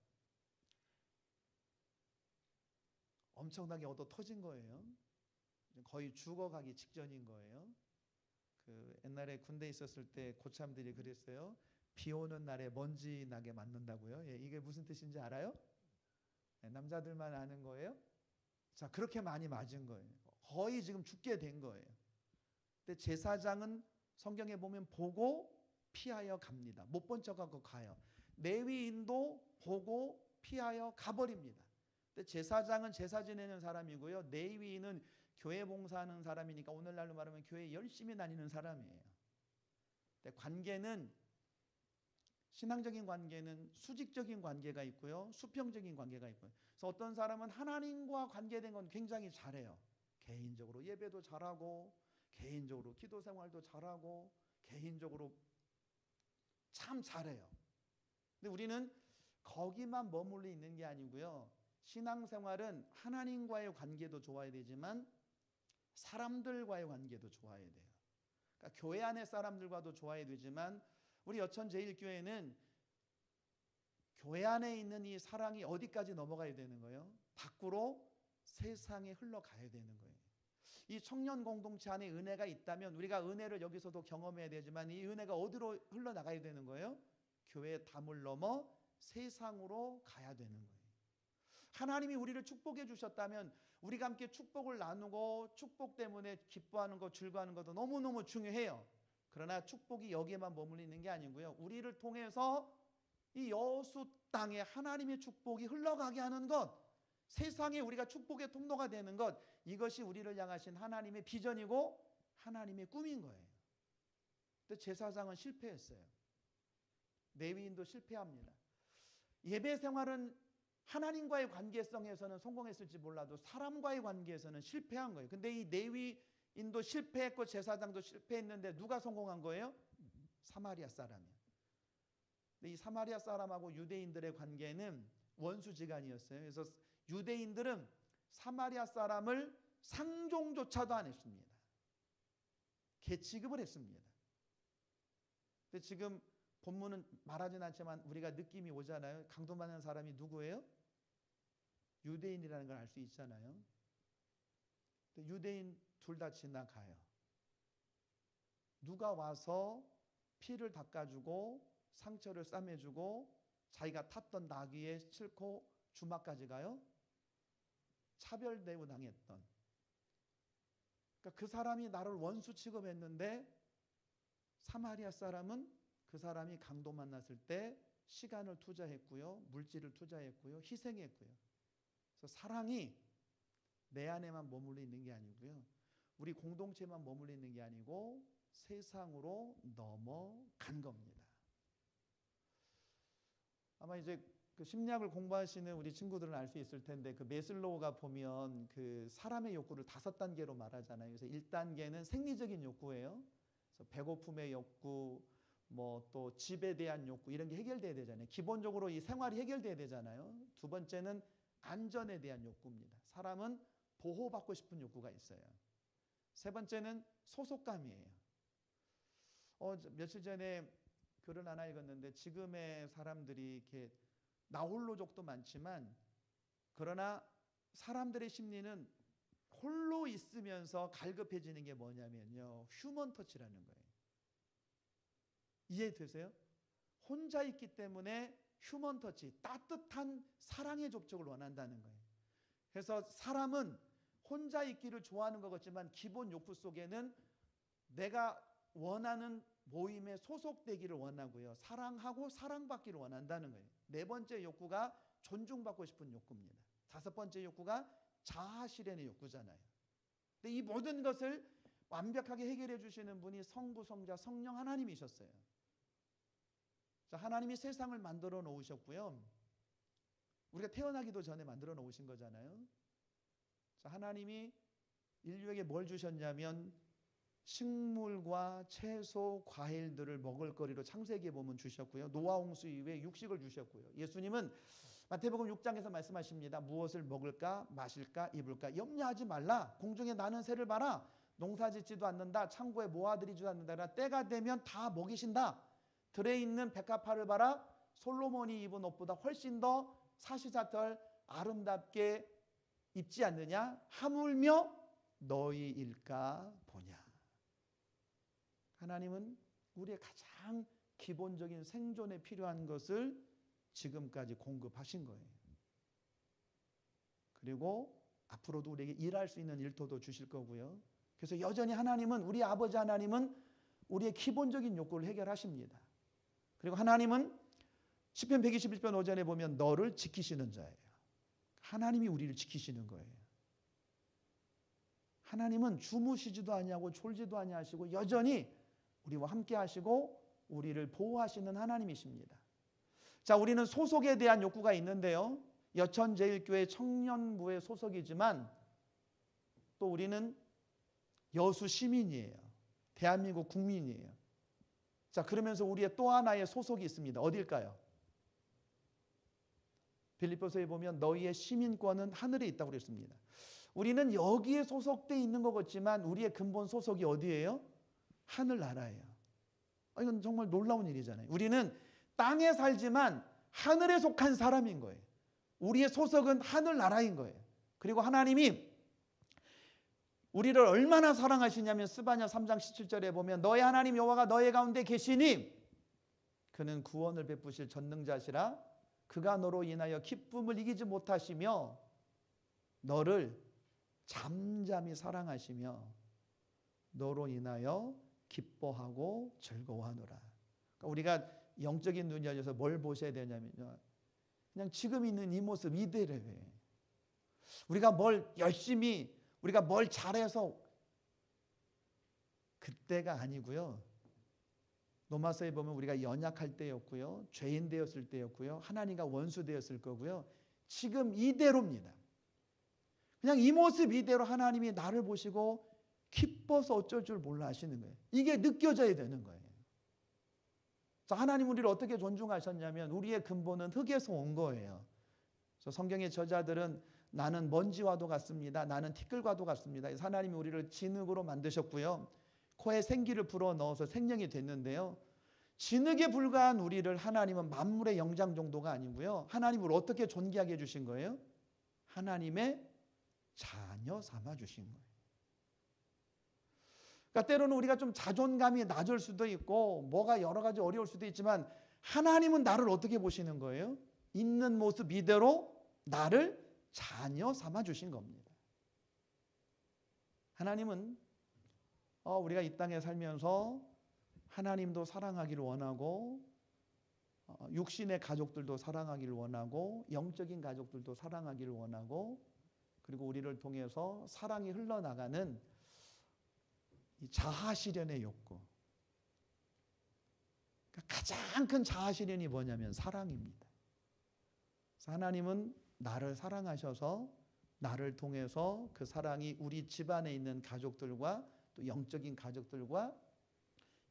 엄청나게 얻어 터진 거예요. 거의 죽어가기 직전인 거예요. 그 옛날에 군대에 있었을 때 고참들이 그랬어요. 비 오는 날에 먼지 나게 맞는다고요. 이게 무슨 뜻인지 알아요? 남자들만 아는 거예요. 자, 그렇게 많이 맞은 거예요. 거의 지금 죽게 된 거예요. 근데 제사장은 성경에 보면 보고 피하여 갑니다. 못 본 척하고 가요. 레위인도 보고 피하여 가버립니다. 근데 제사장은 제사 지내는 사람이고요. 레위인은 교회 봉사하는 사람이니까 오늘날로 말하면 교회 열심히 다니는 사람이에요. 근데 관계는 신앙적인 관계는 수직적인 관계가 있고요. 수평적인 관계가 있고요. 그래서 어떤 사람은 하나님과 관계된 건 굉장히 잘해요. 개인적으로 예배도 잘하고 개인적으로 기도 생활도 잘하고 개인적으로 참 잘해요. 근데 우리는 거기만 머물러 있는 게 아니고요. 신앙생활은 하나님과의 관계도 좋아야 되지만 사람들과의 관계도 좋아야 돼요. 그러니까 교회 안의 사람들과도 좋아야 되지만 우리 여천제일교회는 교회 안에 있는 이 사랑이 어디까지 넘어가야 되는 거예요? 밖으로 세상에 흘러가야 되는 거예요. 이 청년 공동체 안에 은혜가 있다면 우리가 은혜를 여기서도 경험해야 되지만 이 은혜가 어디로 흘러나가야 되는 거예요? 교회의 담을 넘어 세상으로 가야 되는 거예요. 하나님이 우리를 축복해 주셨다면 우리가 함께 축복을 나누고 축복 때문에 기뻐하는 것, 즐거워하는 것도 너무너무 중요해요. 그러나 축복이 여기에만 머물러 있는 게 아니고요. 우리를 통해서 이 여수 땅에 하나님의 축복이 흘러가게 하는 것, 세상에 우리가 축복의 통로가 되는 것, 이것이 우리를 향하신 하나님의 비전이고 하나님의 꿈인 거예요. 근데 제사장은 실패했어요. 레위인도 실패합니다. 예배 생활은 하나님과의 관계성에서는 성공했을지 몰라도 사람과의 관계에서는 실패한 거예요. 근데 이 레위인도 실패했고 제사장도 실패했는데 누가 성공한 거예요? 사마리아 사람이요. 근데 이 사마리아 사람하고 유대인들의 관계는 원수지간이었어요. 그래서 유대인들은 사마리아 사람을 상종조차도 안 했습니다. 계취급을 했습니다. 근데 지금 본문은 말하진 않지만 우리가 느낌이 오잖아요. 강도받는 사람이 누구예요? 유대인이라는 걸 알 수 있잖아요. 근데 유대인 둘 다 지나가요. 누가 와서 피를 닦아주고 상처를 싸매주고 자기가 탔던 나귀에 싣고 주막까지 가요? 차별 대우 당했던. 그러니까 그 사람이 나를 원수 취급했는데 사마리아 사람은 그 사람이 강도 만났을 때 시간을 투자했고요, 물질을 투자했고요, 희생했고요. 그래서 사랑이 내 안에만 머물러 있는 게 아니고요, 우리 공동체만 머물러 있는 게 아니고 세상으로 넘어간 겁니다. 아마 이제 그 심리학을 공부하시는 우리 친구들은 알 수 있을 텐데, 그 메슬로우가 보면 그 사람의 욕구를 5단계로 말하잖아요. 그래서 1단계는 생리적인 욕구예요. 그래서 배고픔의 욕구, 뭐 또 집에 대한 욕구, 이런 게 해결돼야 되잖아요. 기본적으로 이 생활이 해결돼야 되잖아요. 두 번째는 안전에 대한 욕구입니다. 사람은 보호받고 싶은 욕구가 있어요. 세 번째는 소속감이에요. 며칠 전에 글을 하나 읽었는데, 지금의 사람들이 이렇게 나홀로족도 많지만, 그러나 사람들의 심리는 홀로 있으면서 갈급해지는 게 뭐냐면요, 휴먼 터치라는 거예요. 이해되세요? 혼자 있기 때문에 휴먼 터치, 따뜻한 사랑의 접촉을 원한다는 거예요. 그래서 사람은 혼자 있기를 좋아하는 것 같지만 기본 욕구 속에는 내가 원하는 모임에 소속되기를 원하고요, 사랑하고 사랑받기를 원한다는 거예요. 네 번째 욕구가 존중받고 싶은 욕구입니다. 다섯 번째 욕구가 자아 실현의 욕구잖아요. 근데 이 모든 것을 완벽하게 해결해 주시는 분이 성부, 성자, 성령 하나님이셨어요. 자, 하나님이 세상을 만들어 놓으셨고요, 우리가 태어나기도 전에 만들어 놓으신 거잖아요. 자, 하나님이 인류에게 뭘 주셨냐면 식물과 채소, 과일들을 먹을 거리로 창세기에 보면 주셨고요, 노아 홍수 이후에 육식을 주셨고요. 예수님은 마태복음 6장에서 말씀하십니다. 무엇을 먹을까, 마실까, 입을까 염려하지 말라. 공중에 나는 새를 봐라. 농사짓지도 않는다. 창고에 모아들이지도 않는다. 때가 되면 다 먹이신다. 들에 있는 백합화를 봐라. 솔로몬이 입은 옷보다 훨씬 더 사시사철 아름답게 입지 않느냐. 하물며 너희일까 보냐. 하나님은 우리의 가장 기본적인 생존에 필요한 것을 지금까지 공급하신 거예요. 그리고 앞으로도 우리에게 일할 수 있는 일터도 주실 거고요. 그래서 여전히 하나님은, 우리 아버지 하나님은 우리의 기본적인 욕구를 해결하십니다. 그리고 하나님은 시편 121편 5절에 보면 너를 지키시는 자예요. 하나님이 우리를 지키시는 거예요. 하나님은 주무시지도 아니하고 졸지도 아니하시고 여전히 우리와 함께 하시고 우리를 보호하시는 하나님이십니다. 자, 우리는 소속에 대한 욕구가 있는데요, 여천제일교회 청년부의 소속이지만 또 우리는 여수 시민이에요. 대한민국 국민이에요. 자, 그러면서 우리의 또 하나의 소속이 있습니다. 어딜까요? 빌립보서에 보면 너희의 시민권은 하늘에 있다고 그랬습니다. 우리는 여기에 소속되어 있는 것 같지만 우리의 근본 소속이 어디예요? 하늘나라예요. 이건 정말 놀라운 일이잖아요. 우리는 땅에 살지만 하늘에 속한 사람인 거예요. 우리의 소속은 하늘나라인 거예요. 그리고 하나님이 우리를 얼마나 사랑하시냐면 스바냐 3장 17절에 보면 너의 하나님 여호와가 너의 가운데 계시니 그는 구원을 베푸실 전능자시라. 그가 너로 인하여 기쁨을 이기지 못하시며 너를 잠잠히 사랑하시며 너로 인하여 기뻐하고 즐거워하노라. 그러니까 우리가 영적인 눈이 열려서 뭘 보셔야 되냐면요, 그냥 지금 있는 이 모습 이대로예요. 우리가 뭘 열심히, 우리가 뭘 잘해서 그때가 아니고요, 로마서에 보면 우리가 연약할 때였고요, 죄인 되었을 때였고요, 하나님과 원수 되었을 거고요, 지금 이대로입니다. 그냥 이 모습 이대로 하나님이 나를 보시고 기뻐서 어쩔 줄 몰라 하시는 거예요. 이게 느껴져야 되는 거예요. 하나님 우리를 어떻게 존중하셨냐면 우리의 근본은 흙에서 온 거예요. 성경의 저자들은 나는 먼지와도 같습니다. 나는 티끌과도 같습니다. 하나님이 우리를 진흙으로 만드셨고요. 코에 생기를 불어 넣어서 생명이 됐는데요. 진흙에 불과한 우리를 하나님은 만물의 영장 정도가 아니고요. 하나님을 어떻게 존귀하게 해주신 거예요? 하나님의 자녀 삼아 주신 거예요. 그러니까 때로는 우리가 좀 자존감이 낮을 수도 있고 뭐가 여러 가지 어려울 수도 있지만 하나님은 나를 어떻게 보시는 거예요? 있는 모습 이대로 나를 자녀 삼아 주신 겁니다. 하나님은 우리가 이 땅에 살면서 하나님도 사랑하기를 원하고 육신의 가족들도 사랑하기를 원하고 영적인 가족들도 사랑하기를 원하고 그리고 우리를 통해서 사랑이 흘러나가는 이 자아실현의 욕구. 그러니까 가장 큰 자아실현이 뭐냐면 사랑입니다. 그래서 하나님은 나를 사랑하셔서 나를 통해서 그 사랑이 우리 집안에 있는 가족들과 또 영적인 가족들과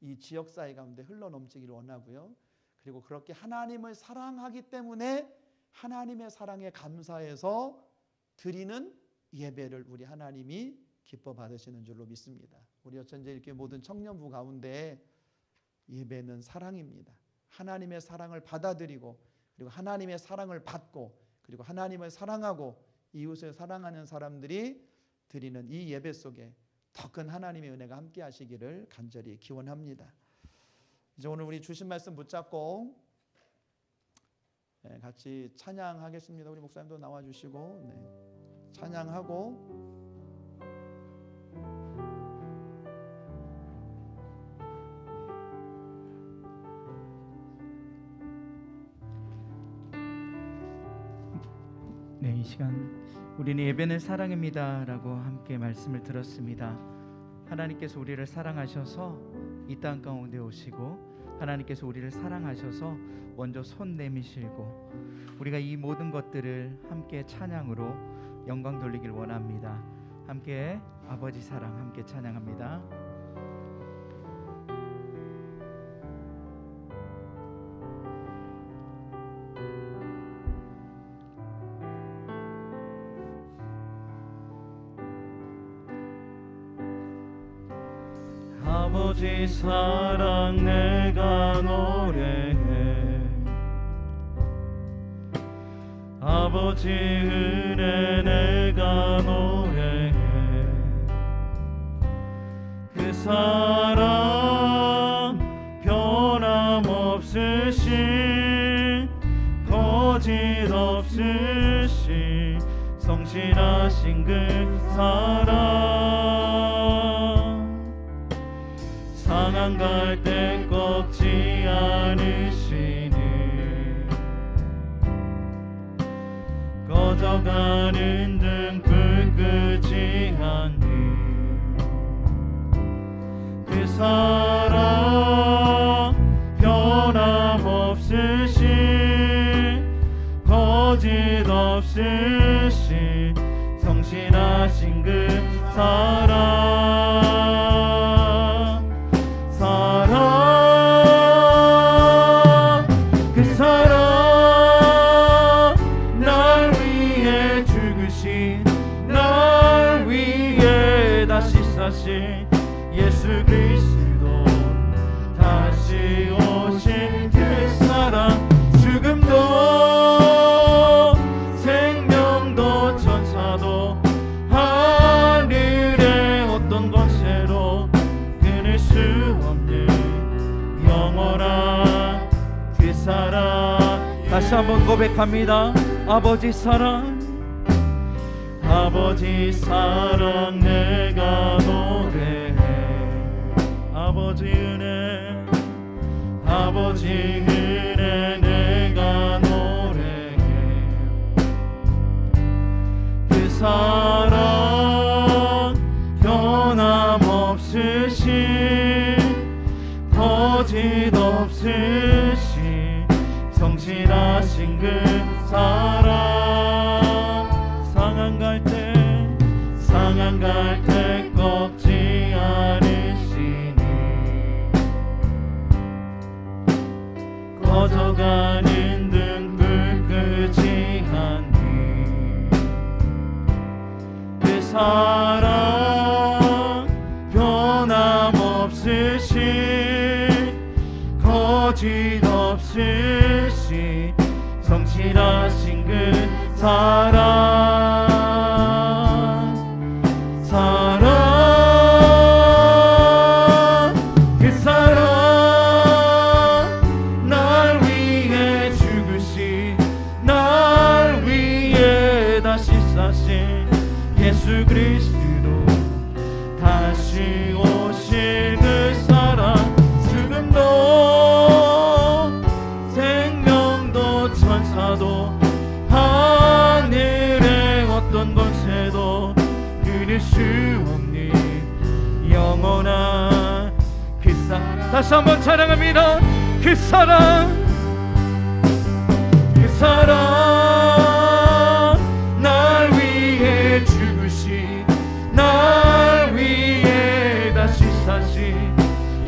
이 지역사회 가운데 흘러넘치기를 원하고요. 그리고 그렇게 하나님을 사랑하기 때문에 하나님의 사랑에 감사해서 드리는 예배를 우리 하나님이 기뻐 받으시는 줄로 믿습니다. 우리 어천제일교회 모든 청년부 가운데 예배는 사랑입니다. 하나님의 사랑을 받아들이고 그리고 하나님의 사랑을 받고 그리고 하나님을 사랑하고 이웃을 사랑하는 사람들이 드리는 이 예배 속에 더 큰 하나님의 은혜가 함께 하시기를 간절히 기원합니다. 이제 오늘 우리 주신 말씀 붙잡고 같이 찬양하겠습니다. 우리 목사님도 나와주시고 찬양하고 네, 이 시간 우리는 예배는 사랑입니다 라고 함께 말씀을 들었습니다. 하나님께서 우리를 사랑하셔서 이 땅 가운데 오시고 하나님께서 우리를 사랑하셔서 먼저 손 내미시고 우리가 이 모든 것들을 함께 찬양으로 영광 돌리길 원합니다. 함께 아버지 사랑 함께 찬양합니다. 아버지 사랑 내가 노래해 아버지 은혜 내가 노래해 그 사랑 변함없으신 거짓 없으신 성실하신 그 사랑 상한 갈대 꺾지 않으시니 꺼져가는 등불 끄지 않니 그 사랑 변함없으신 거짓 없으신 성실하신 그 사랑 그 사랑 날 위해 죽으신 날 위해 다시 사신 예수 그리스도 다시 오신 그 사랑 죽음도 생명도 천사도 하늘의 어떤 권세로 끊을 수 없는 영원한 그 사랑 다시 한번 고백합니다. 아버지 사랑 아버지 사랑 내가 노래해 아버지 은혜 아버지 은혜 내가 노래해 그 사랑 변함없으신 거짓 없으신 성실하신 그 사랑 꺼져가는 등불 끄지 않니 그 사랑 변함없으시 거짓 없으시 성실하신 그 사랑 그 사랑 날 위해 죽으신 날 위해 다시 사신 예수 그리스도 다시 오실 그 사랑 죽음도 생명도 천사도 하늘의 어떤 권세도 그릴 수 없니 영원한 그 사랑 다시 한번 찬양합니다. 그 사랑 그 사랑 날 위해 죽으신 날 위해 다시 사신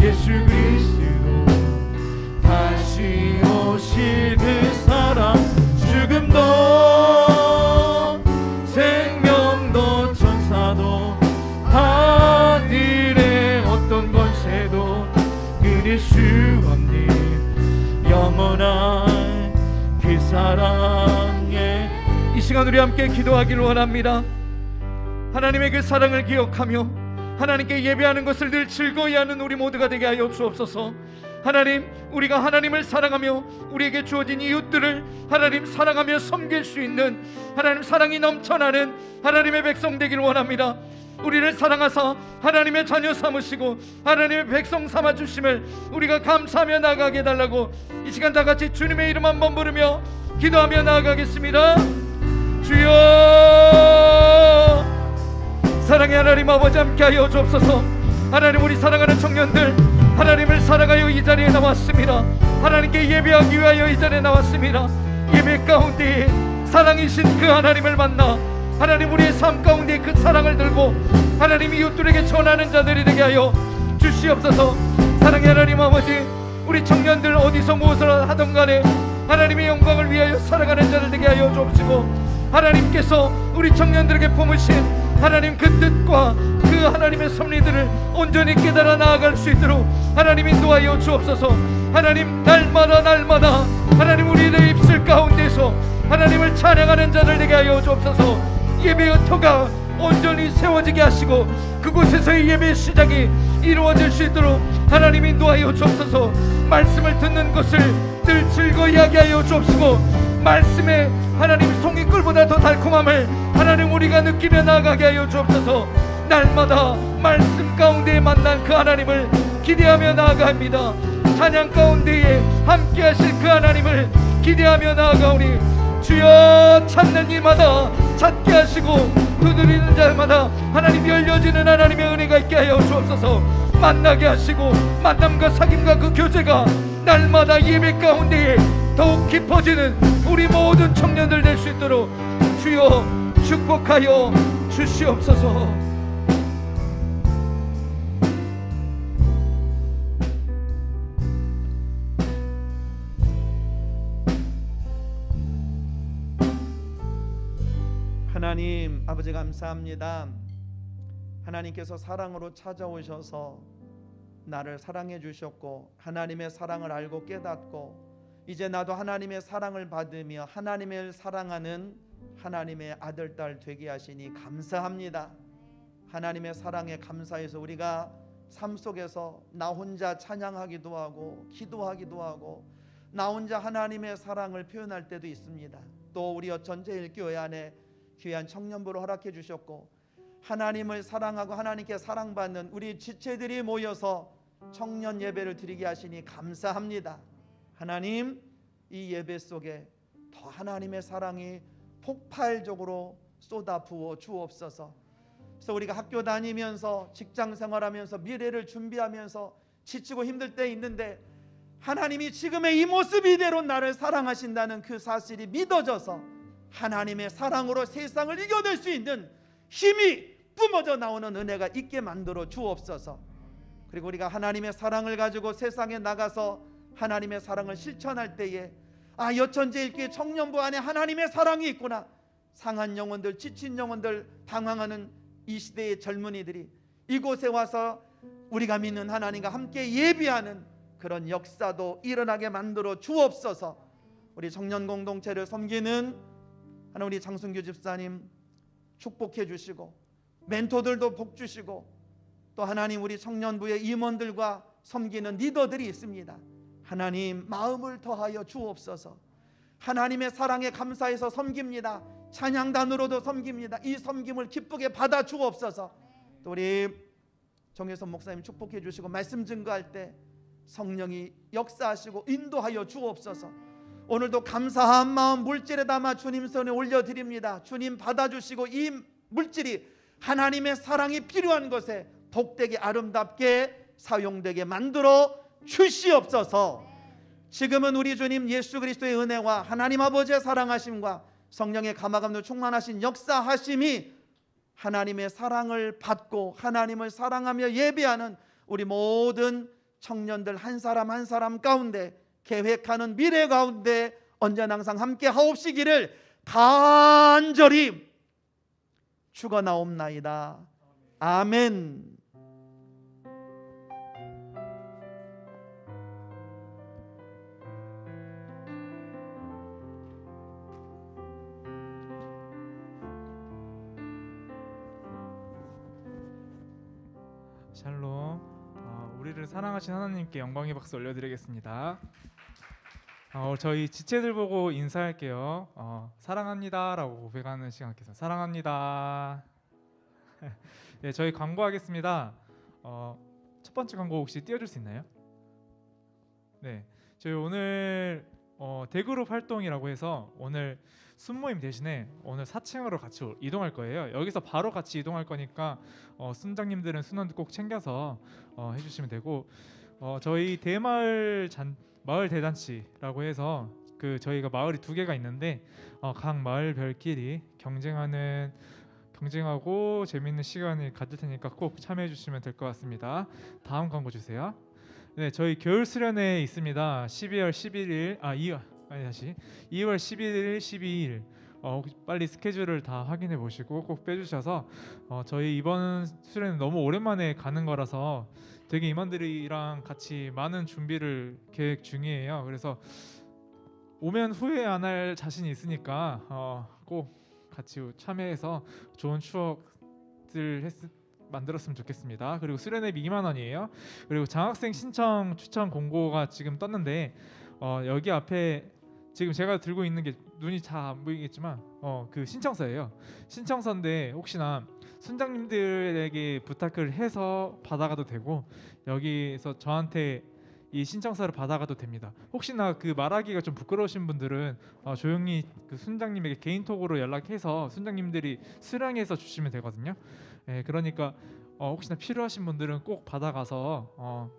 예수 그리스도 다시 오실 그 사랑 죽음도 생명도 천사도 하늘의 어떤 권세도 그릴 수 없니 영원한 그 사랑에 이 시간 우리 함께 기도하기를 원합니다. 하나님의 그 사랑을 기억하며 하나님께 예배하는 것을 늘 즐거이 하는 우리 모두가 되게 하여 주옵소서. 하나님, 우리가 하나님을 사랑하며 우리에게 주어진 이웃들을 하나님 사랑하며 섬길 수 있는 하나님 사랑이 넘쳐나는 하나님의 백성 되기를 원합니다. 우리를 사랑하사 하나님의 자녀 삼으시고 하나님의 백성 삼아 주심을 우리가 감사하며 나아가게 해달라고 이 시간 다 같이 주님의 이름 한번 부르며 기도하며 나아가겠습니다. 주여, 사랑의 하나님 아버지 함께하여 주옵소서. 하나님, 우리 사랑하는 청년들 하나님을 사랑하여 이 자리에 나왔습니다. 하나님께 예배하기 위하여 이 자리에 나왔습니다. 예배 가운데 사랑이신 그 하나님을 만나 하나님 우리의 삶 가운데 그 사랑을 들고 하나님 이웃들에게 전하는 자들이 되게 하여 주시옵소서. 사랑의 하나님 아버지, 우리 청년들 어디서 무엇을 하던 간에 하나님의 영광을 위하여 살아가는 자들 되게 하여 주옵시고 하나님께서 우리 청년들에게 품으신 하나님 그 뜻과 그 하나님의 섭리들을 온전히 깨달아 나아갈 수 있도록 하나님 인도하여 주옵소서. 하나님, 날마다 하나님 우리의 입술 가운데서 하나님을 찬양하는 자들 되게 하여 주옵소서. 예배의 터가 온전히 세워지게 하시고 그곳에서의 예배의 시작이 이루어질 수 있도록 하나님 인도하여 주옵소서. 말씀을 듣는 것을 늘 즐거이 하게 하여 주옵시고 말씀에 하나님 송이꿀보다 더 달콤함을 하나님 우리가 느끼며 나아가게 하여 주옵소서. 날마다 말씀 가운데 만난 그 하나님을 기대하며 나아갑니다. 찬양 가운데에 함께 하실 그 하나님을 기대하며 나아가오니 주여, 찾는 이마다 찾게 하시고 두드리는 자마다 하나님 열려지는 하나님의 은혜가 있게 하여 주옵소서. 만나게 하시고 만남과 사귐과 그 교제가 날마다 예배 가운데에 더욱 깊어지는 우리 모든 청년들 될 수 있도록 주여 축복하여 주시옵소서. 하나님 아버지 감사합니다. 하나님께서 사랑으로 찾아오셔서 나를 사랑해 주셨고 하나님의 사랑을 알고 깨닫고 이제 나도 하나님의 사랑을 받으며 하나님을 사랑하는 하나님의 아들 딸 되게 하시니 감사합니다. 하나님의 사랑에 감사해서 우리가 삶 속에서 나 혼자 찬양하기도 하고 기도하기도 하고 나 혼자 하나님의 사랑을 표현할 때도 있습니다. 또 우리 전제일교회 안에 귀한 청년부를 허락해 주셨고 하나님을 사랑하고 하나님께 사랑받는 우리 지체들이 모여서 청년 예배를 드리게 하시니 감사합니다. 하나님, 이 예배 속에 더 하나님의 사랑이 폭발적으로 쏟아 부어 주옵소서. 그래서 우리가 학교 다니면서 직장 생활하면서 미래를 준비하면서 지치고 힘들 때 있는데 하나님이 지금의 이 모습 이대로 나를 사랑하신다는 그 사실이 믿어져서 하나님의 사랑으로 세상을 이겨낼 수 있는 힘이 뿜어져 나오는 은혜가 있게 만들어 주옵소서. 그리고 우리가 하나님의 사랑을 가지고 세상에 나가서 하나님의 사랑을 실천할 때에 여천제일교회 청년부 안에 하나님의 사랑이 있구나. 상한 영혼들, 지친 영혼들, 당황하는 이 시대의 젊은이들이 이곳에 와서 우리가 믿는 하나님과 함께 예비하는 그런 역사도 일어나게 만들어 주옵소서. 우리 청년 공동체를 섬기는 하나님, 우리 장순규 집사님 축복해 주시고, 멘토들도 복 주시고, 또 하나님 우리 청년부의 임원들과 섬기는 리더들이 있습니다. 하나님 마음을 더하여 주옵소서. 하나님의 사랑에 감사해서 섬깁니다. 찬양단으로도 섬깁니다. 이 섬김을 기쁘게 받아 주옵소서. 또 우리 정혜선 목사님 축복해 주시고, 말씀 증거할 때 성령이 역사하시고 인도하여 주옵소서. 오늘도 감사한 마음 물질에 담아 주님 손에 올려드립니다. 주님 받아주시고 이 물질이 하나님의 사랑이 필요한 것에 복되게 아름답게 사용되게 만들어 주시옵소서. 지금은 우리 주님 예수 그리스도의 은혜와 하나님 아버지의 사랑하심과 성령의 감화감도 충만하신 역사하심이 하나님의 사랑을 받고 하나님을 사랑하며 예배하는 우리 모든 청년들 한 사람 한 사람 가운데, 계획하는 미래 가운데 언제나 항상 함께 하옵시기를 간절히 축원하옵나이다. 아멘. 샬롬. 우리를 사랑하신 하나님께 영광의 박수 올려드리겠습니다. 저희 지체들 보고 인사할게요. 사랑합니다라고 고백하는 시간 갖겠습니다. 사랑합니다. 네, 저희 광고하겠습니다. 첫 번째 광고 혹시 띄워줄 수 있나요? 네, 저희 오늘 대그룹 활동이라고 해서 오늘 순모임 대신에 오늘 4층으로 같이 이동할 거예요. 여기서 바로 같이 이동할 거니까 순장님들은 순원도 꼭 챙겨서 해주시면 되고, 저희 대마을 마을 대잔치라고 해서 저희가 마을이 2개가 있는데 각 마을별끼리 경쟁하고 재밌는 시간을 가질 테니까 꼭 참여해 주시면 될 것 같습니다. 다음 광고 주세요. 네, 저희 겨울 수련회 있습니다. 2월 11일, 12일 빨리 스케줄을 다 확인해 보시고 꼭 빼주셔서 저희 이번 수련회 너무 오랜만에 가는 거라서 되게 임원들이랑 같이 많은 준비를 계획 중이에요. 그래서 오면 후회 안 할 자신이 있으니까 꼭 같이 참여해서 좋은 추억들 만들었으면 좋겠습니다. 그리고 수련회비 2만 원이에요. 그리고 장학생 신청 추천 공고가 지금 떴는데 여기 앞에 지금 제가 들고 있는 게 눈이 잘 안 보이겠지만 그 신청서예요. 신청서인데 혹시나 순장님들에게 부탁을 해서 받아가도 되고, 여기서 저한테 이 신청서를 받아가도 됩니다. 혹시나 그 말하기가 좀 부끄러우신 분들은 조용히 그 순장님에게 개인톡으로 연락해서 순장님들이 수령해서 주시면 되거든요. 네, 그러니까 혹시나 필요하신 분들은 꼭 받아가서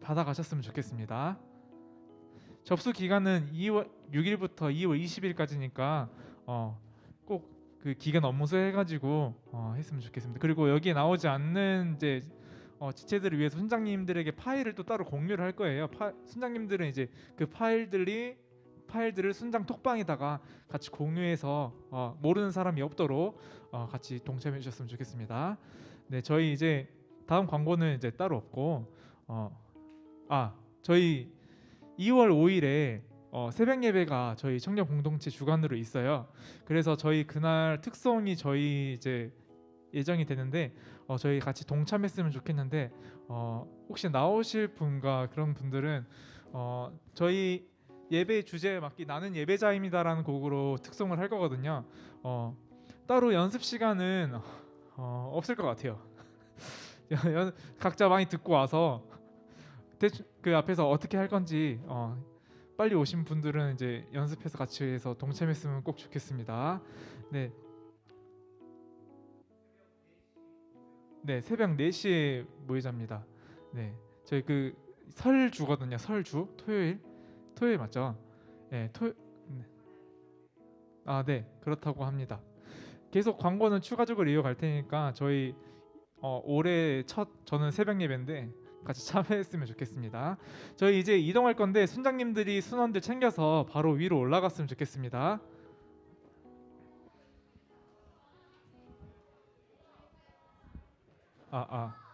받아가셨으면 좋겠습니다. 접수 기간은 2월 6일부터 2월 20일까지니까 꼭 그 기간 업무서 해가지고 했으면 좋겠습니다. 그리고 여기에 나오지 않는 이제 지체들을 위해서 순장님들에게 파일을 또 따로 공유를 할 거예요. 순장님들은 이제 그 파일들을 순장 톡방에다가 같이 공유해서 모르는 사람이 없도록 같이 동참해 주셨으면 좋겠습니다. 네, 저희 이제 다음 광고는 이제 따로 없고 저희 2월 5일에 새벽 예배가 저희 청년 공동체 주관으로 있어요. 그래서 저희 그날 특송이 저희 이제 예정이 되는데 저희 같이 동참했으면 좋겠는데 혹시 나오실 분과 그런 분들은 저희 예배 주제에 맞게 나는 예배자입니다라는 곡으로 특송을 할 거거든요. 따로 연습 시간은 없을 것 같아요. 각자 많이 듣고 와서 대충 그 앞에서 어떻게 할 건지 빨리 오신 분들은 이제 연습해서 같이 해서 동참했으면 꼭 좋겠습니다. 네, 새벽 4시에 모이자입니다. 네, 저희 그 설주거든요. 설주 토요일 맞죠? 네, 네, 그렇다고 합니다. 계속 광고는 추가적으로 이어갈 테니까 저희 올해 저는 새벽 예배인데 같이 참여했으면 좋겠습니다. 저희 이제 이동할 건데 순장님들이 순원들 챙겨서 바로 위로 올라갔으면 좋겠습니다. 아.